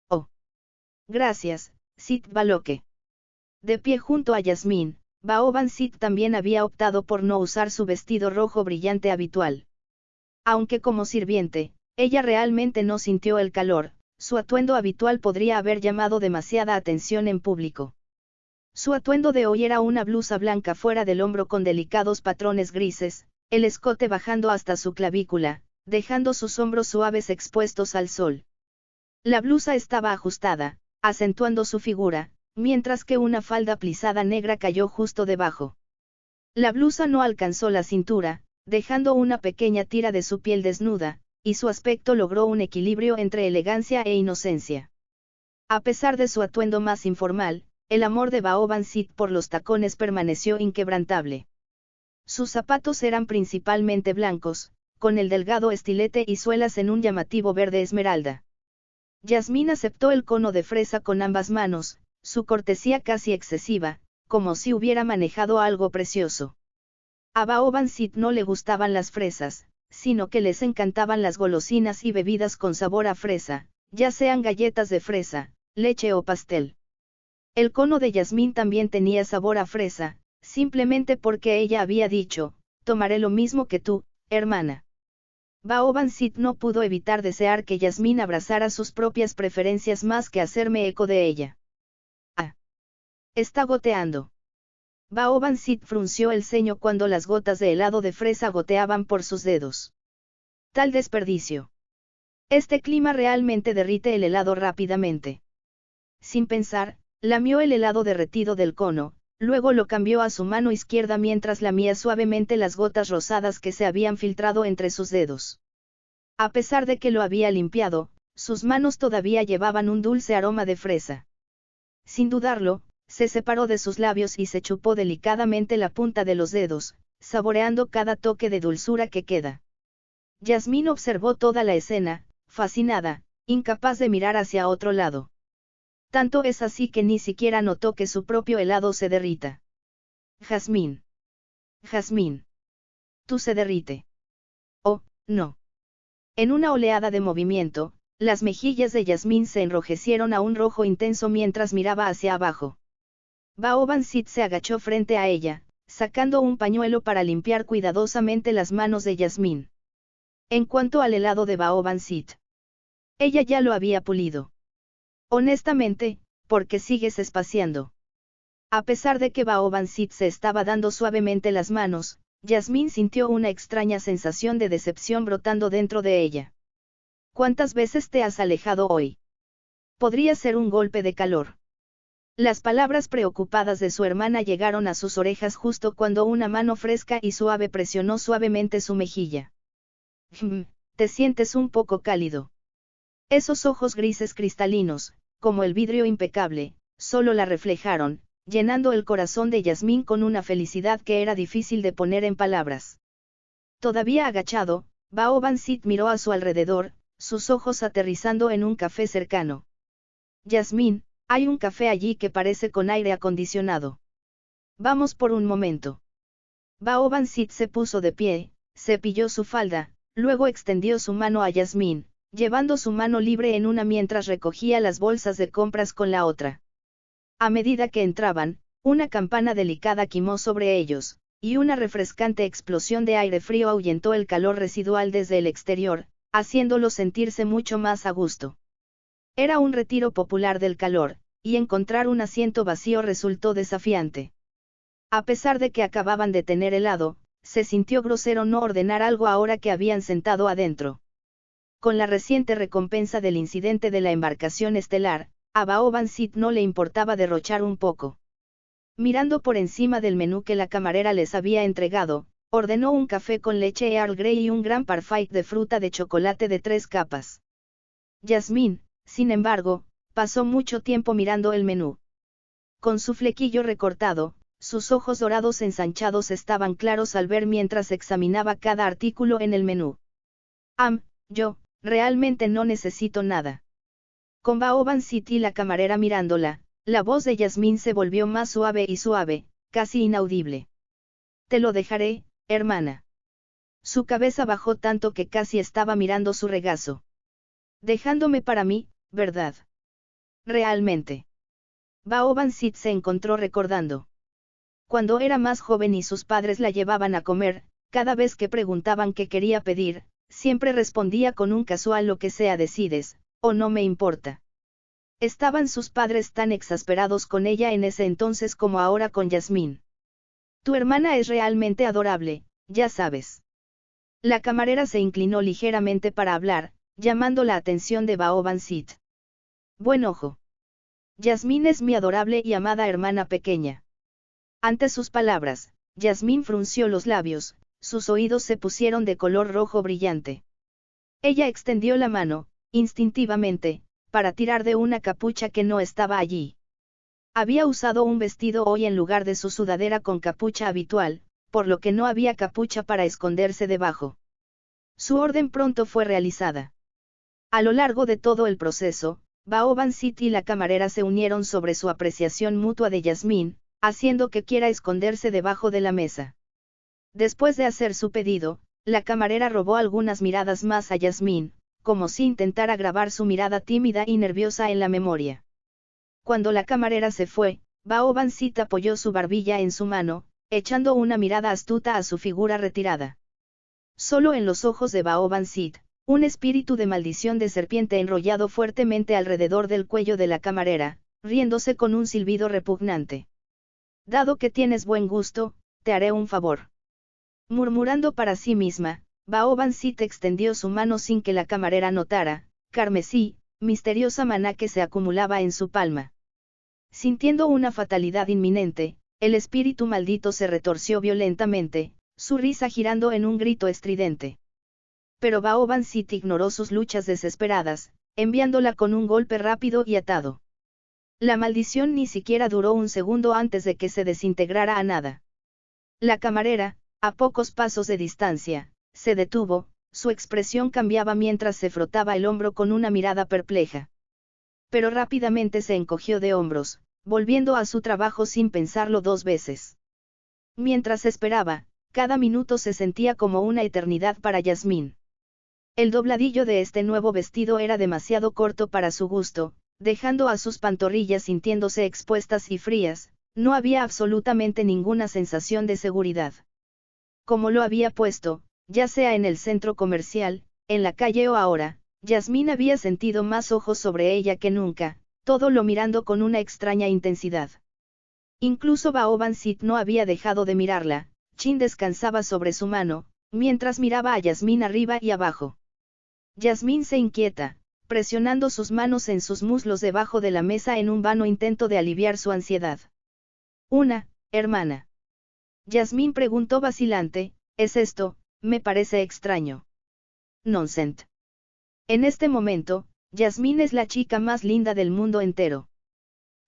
Oh. Gracias, Sit Baloque. De pie junto a Yasmín, Baoban Sit también había optado por no usar su vestido rojo brillante habitual. Aunque como sirviente, ella realmente no sintió el calor, su atuendo habitual podría haber llamado demasiada atención en público. Su atuendo de hoy era una blusa blanca fuera del hombro con delicados patrones grises, el escote bajando hasta su clavícula, dejando sus hombros suaves expuestos al sol. La blusa estaba ajustada, acentuando su figura, mientras que una falda plisada negra cayó justo debajo. La blusa no alcanzó la cintura, dejando una pequeña tira de su piel desnuda, y su aspecto logró un equilibrio entre elegancia e inocencia. A pesar de su atuendo más informal, el amor de Baoban Sit por los tacones permaneció inquebrantable. Sus zapatos eran principalmente blancos, con el delgado estilete y suelas en un llamativo verde esmeralda. Yasmín aceptó el cono de fresa con ambas manos, su cortesía casi excesiva, como si hubiera manejado algo precioso. A Baoban Sit no le gustaban las fresas, sino que les encantaban las golosinas y bebidas con sabor a fresa, ya sean galletas de fresa, leche o pastel. El cono de Yasmín también tenía sabor a fresa, simplemente porque ella había dicho, tomaré lo mismo que tú, hermana. Baoban Sit no pudo evitar desear que Yasmín abrazara sus propias preferencias más que hacerme eco de ella. Ah. Está goteando. Baoban Sit frunció el ceño cuando las gotas de helado de fresa goteaban por sus dedos. Tal desperdicio. Este clima realmente derrite el helado rápidamente. Sin pensar, lamió el helado derretido del cono, luego lo cambió a su mano izquierda mientras lamía suavemente las gotas rosadas que se habían filtrado entre sus dedos. A pesar de que lo había limpiado, sus manos todavía llevaban un dulce aroma de fresa. Sin dudarlo, se separó de sus labios y se chupó delicadamente la punta de los dedos, saboreando cada toque de dulzura que queda. Yasmín observó toda la escena, fascinada, incapaz de mirar hacia otro lado. Tanto es así que ni siquiera notó que su propio helado se derrita. Jazmín. Jazmín. Tú se derrite. Oh, no. En una oleada de movimiento, las mejillas de Yasmín se enrojecieron a un rojo intenso mientras miraba hacia abajo. Baoban Sit se agachó frente a ella, sacando un pañuelo para limpiar cuidadosamente las manos de Yasmín. En cuanto al helado de Baoban Sit, ella ya lo había pulido. Honestamente, ¿por qué sigues espaciando? A pesar de que Baoban Sit se estaba dando suavemente las manos, Yasmín sintió una extraña sensación de decepción brotando dentro de ella. ¿Cuántas veces te has alejado hoy? Podría ser un golpe de calor. Las palabras preocupadas de su hermana llegaron a sus orejas justo cuando una mano fresca y suave presionó suavemente su mejilla. Te sientes un poco cálido. Esos ojos grises cristalinos, como el vidrio impecable, solo la reflejaron, llenando el corazón de Yasmín con una felicidad que era difícil de poner en palabras. Todavía agachado, Baoban Sit miró a su alrededor, sus ojos aterrizando en un café cercano. Yasmín, hay un café allí que parece con aire acondicionado. Vamos por un momento. Baoban Sit se puso de pie, cepilló su falda, luego extendió su mano a Yasmín, llevando su mano libre en una mientras recogía las bolsas de compras con la otra. A medida que entraban, una campana delicada quimó sobre ellos, y una refrescante explosión de aire frío ahuyentó el calor residual desde el exterior, haciéndolo sentirse mucho más a gusto. Era un retiro popular del calor, y encontrar un asiento vacío resultó desafiante. A pesar de que acababan de tener helado, se sintió grosero no ordenar algo ahora que habían sentado adentro. Con la reciente recompensa del incidente de la embarcación estelar, a Baoban Sit no le importaba derrochar un poco. Mirando por encima del menú que la camarera les había entregado, ordenó un café con leche Earl Grey y un gran parfait de fruta de chocolate de 3 capas. Yasmín, sin embargo, pasó mucho tiempo mirando el menú. Con su flequillo recortado, sus ojos dorados ensanchados estaban claros al ver mientras examinaba cada artículo en el menú. Yo, realmente no necesito nada. Con Baoban Sit y la camarera mirándola, la voz de Yasmín se volvió más suave y suave, casi inaudible. Te lo dejaré, hermana. Su cabeza bajó tanto que casi estaba mirando su regazo. Dejándome para mí, ¿verdad? Realmente. Baoban Sit se encontró recordando. Cuando era más joven y sus padres la llevaban a comer, cada vez que preguntaban qué quería pedir, siempre respondía con un casual lo que sea decides, o no me importa. Estaban sus padres tan exasperados con ella en ese entonces como ahora con Yasmín. Tu hermana es realmente adorable, ya sabes. La camarera se inclinó ligeramente para hablar, llamando la atención de Baobansit. Buen ojo. Yasmín es mi adorable y amada hermana pequeña. Ante sus palabras, Yasmín frunció los labios, sus oídos se pusieron de color rojo brillante. Ella extendió la mano, instintivamente, para tirar de una capucha que no estaba allí. Había usado un vestido hoy en lugar de su sudadera con capucha habitual, por lo que no había capucha para esconderse debajo. Su orden pronto fue realizada. A lo largo de todo el proceso, Baobansit y la camarera se unieron sobre su apreciación mutua de Yasmín, haciendo que quiera esconderse debajo de la mesa. Después de hacer su pedido, la camarera robó algunas miradas más a Yasmín, como si intentara grabar su mirada tímida y nerviosa en la memoria. Cuando la camarera se fue, Baobansit apoyó su barbilla en su mano, echando una mirada astuta a su figura retirada. Solo en los ojos de Baobansit, un espíritu de maldición de serpiente enrollado fuertemente alrededor del cuello de la camarera, riéndose con un silbido repugnante. Dado que tienes buen gusto, te haré un favor. Murmurando para sí misma, Baobansit extendió su mano sin que la camarera notara, carmesí, misteriosa maná que se acumulaba en su palma. Sintiendo una fatalidad inminente, el espíritu maldito se retorció violentamente, su risa girando en un grito estridente. Pero Baobansit ignoró sus luchas desesperadas, enviándola con un golpe rápido y atado. La maldición ni siquiera duró un segundo antes de que se desintegrara a nada. La camarera, a pocos pasos de distancia, se detuvo, su expresión cambiaba mientras se frotaba el hombro con una mirada perpleja. Pero rápidamente se encogió de hombros, volviendo a su trabajo sin pensarlo dos veces. Mientras esperaba, cada minuto se sentía como una eternidad para Yasmín. El dobladillo de este nuevo vestido era demasiado corto para su gusto, dejando a sus pantorrillas sintiéndose expuestas y frías, no había absolutamente ninguna sensación de seguridad. Como lo había puesto, ya sea en el centro comercial, en la calle o ahora, Yasmín había sentido más ojos sobre ella que nunca, todo lo mirando con una extraña intensidad. Incluso Baobansit no había dejado de mirarla, Chin descansaba sobre su mano, mientras miraba a Yasmín arriba y abajo. Yasmín se inquieta, presionando sus manos en sus muslos debajo de la mesa en un vano intento de aliviar su ansiedad. Una, hermana. Yasmín preguntó vacilante, ¿es esto? Me parece extraño. Nonsent. En este momento, Yasmín es la chica más linda del mundo entero.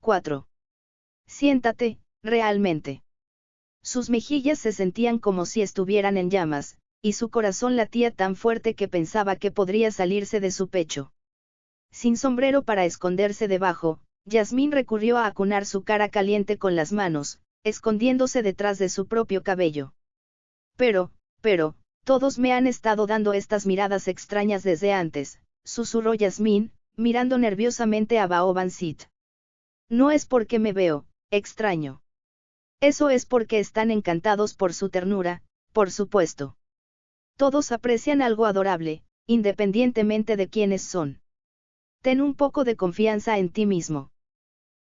4. Siéntate, realmente. Sus mejillas se sentían como si estuvieran en llamas, y su corazón latía tan fuerte que pensaba que podría salirse de su pecho. Sin sombrero para esconderse debajo, Yasmín recurrió a acunar su cara caliente con las manos, escondiéndose detrás de su propio cabello. Pero, todos me han estado dando estas miradas extrañas desde antes, susurró Yasmín, mirando nerviosamente a Baobansit. No es porque me veo extraño. Eso es porque están encantados por su ternura, por supuesto. Todos aprecian algo adorable, independientemente de quiénes son. Ten un poco de confianza en ti mismo.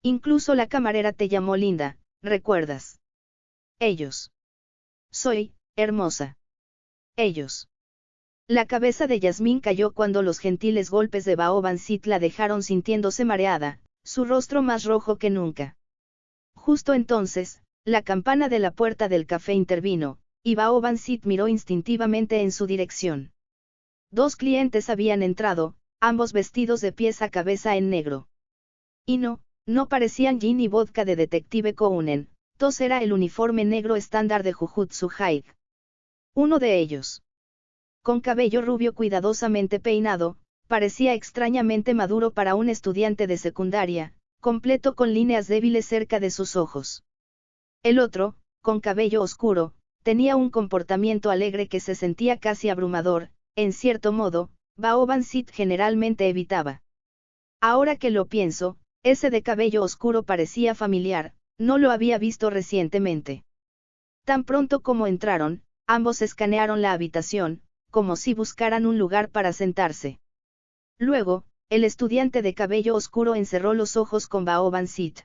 Incluso la camarera te llamó linda, ¿recuerdas? Ellos. Soy, hermosa. Ellos. La cabeza de Yasmín cayó cuando los gentiles golpes de Baobansit la dejaron sintiéndose mareada, su rostro más rojo que nunca. Justo entonces, la campana de la puerta del café intervino, y Baobansit miró instintivamente en su dirección. Dos clientes habían entrado, ambos vestidos de pies a cabeza en negro. Y no parecían gin y vodka de Detective Conan, dos era el uniforme negro estándar de Jujutsu Kaisen. Uno de ellos, con cabello rubio cuidadosamente peinado, parecía extrañamente maduro para un estudiante de secundaria, completo con líneas débiles cerca de sus ojos. El otro, con cabello oscuro, tenía un comportamiento alegre que se sentía casi abrumador, en cierto modo, Baobansit generalmente evitaba. Ahora que lo pienso, ese de cabello oscuro parecía familiar, no lo había visto recientemente. Tan pronto como entraron, ambos escanearon la habitación, como si buscaran un lugar para sentarse. Luego, el estudiante de cabello oscuro encerró los ojos con Baoban Sit.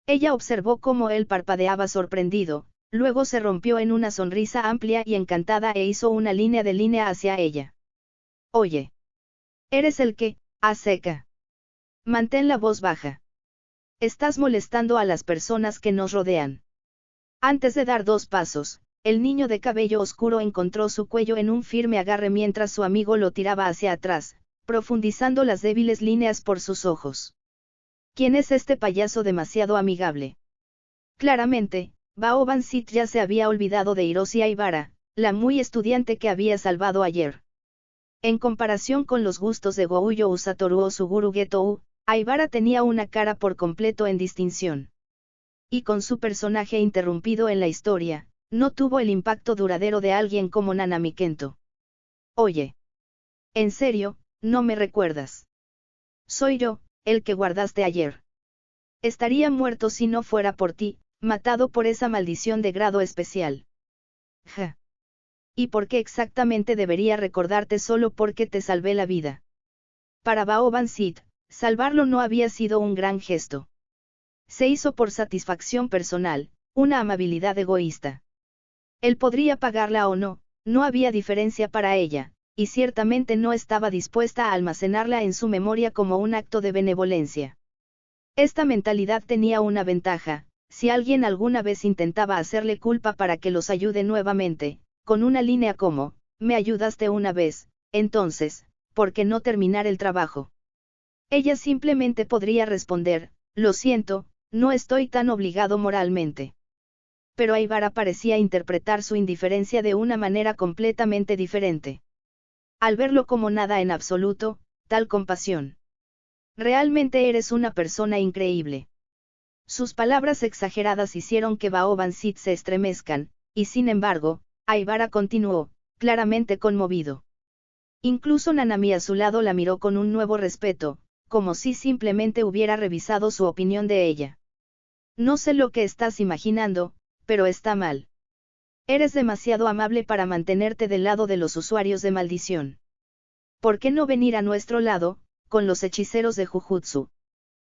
Ella observó cómo él parpadeaba sorprendido, luego se rompió en una sonrisa amplia y encantada e hizo una línea hacia ella. Oye. Eres el que, a seca. Mantén la voz baja. Estás molestando a las personas que nos rodean. Antes de dar 2 pasos, el niño de cabello oscuro encontró su cuello en un firme agarre mientras su amigo lo tiraba hacia atrás, profundizando las débiles líneas por sus ojos. ¿Quién es este payaso demasiado amigable? Claramente, Baoban Sit ya se había olvidado de Hiroshi Aibara, la muy estudiante que había salvado ayer. En comparación con los gustos de Gouyo Usatoru o Suguru Getou, Aibara tenía una cara por completo en distinción. Y con su personaje interrumpido en la historia, no tuvo el impacto duradero de alguien como Nanami Kento. Oye. En serio, ¿no me recuerdas? Soy yo, el que guardaste ayer. Estaría muerto si no fuera por ti, matado por esa maldición de grado especial. Ja. ¿Y por qué exactamente debería recordarte solo porque te salvé la vida? Para Baoban Sit, salvarlo no había sido un gran gesto. Se hizo por satisfacción personal, una amabilidad egoísta. Él podría pagarla o no, no había diferencia para ella, y ciertamente no estaba dispuesta a almacenarla en su memoria como un acto de benevolencia. Esta mentalidad tenía una ventaja: si alguien alguna vez intentaba hacerle culpa para que los ayude nuevamente, con una línea como, me ayudaste una vez, entonces, ¿por qué no terminar el trabajo? Ella simplemente podría responder, lo siento, no estoy tan obligado moralmente. Pero Aibara parecía interpretar su indiferencia de una manera completamente diferente. Al verlo como nada en absoluto, tal compasión. Realmente eres una persona increíble. Sus palabras exageradas hicieron que Baoban Sit se estremezcan, y sin embargo, Aibara continuó, claramente conmovido. Incluso Nanami a su lado la miró con un nuevo respeto, como si simplemente hubiera revisado su opinión de ella. No sé lo que estás imaginando, pero está mal. Eres demasiado amable para mantenerte del lado de los usuarios de maldición. ¿Por qué no venir a nuestro lado, con los hechiceros de Jujutsu?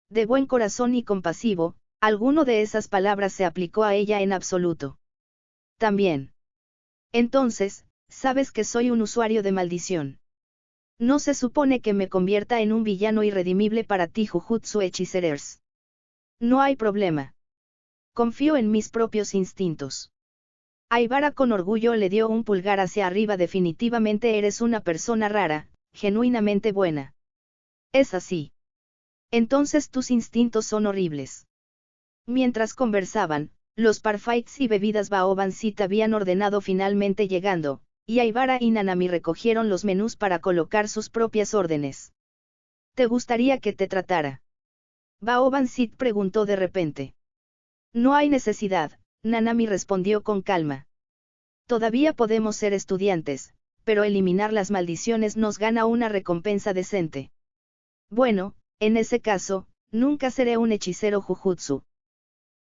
De buen corazón y compasivo, alguno de esas palabras se aplicó a ella en absoluto. También. Entonces, sabes que soy un usuario de maldición. No se supone que me convierta en un villano irredimible para ti, Jujutsu Hechicerers. No hay problema. Confío en mis propios instintos. Aibara con orgullo le dio un pulgar hacia arriba. Definitivamente eres una persona rara, genuinamente buena. ¿Es así? Entonces tus instintos son horribles. Mientras conversaban, los parfights y bebidas Baoban Sit habían ordenado finalmente llegando, y Aibara y Nanami recogieron los menús para colocar sus propias órdenes. ¿Te gustaría que te tratara? Baoban Sit preguntó de repente. No hay necesidad, Nanami respondió con calma. Todavía podemos ser estudiantes, pero eliminar las maldiciones nos gana una recompensa decente. Bueno, en ese caso, nunca seré un hechicero Jujutsu.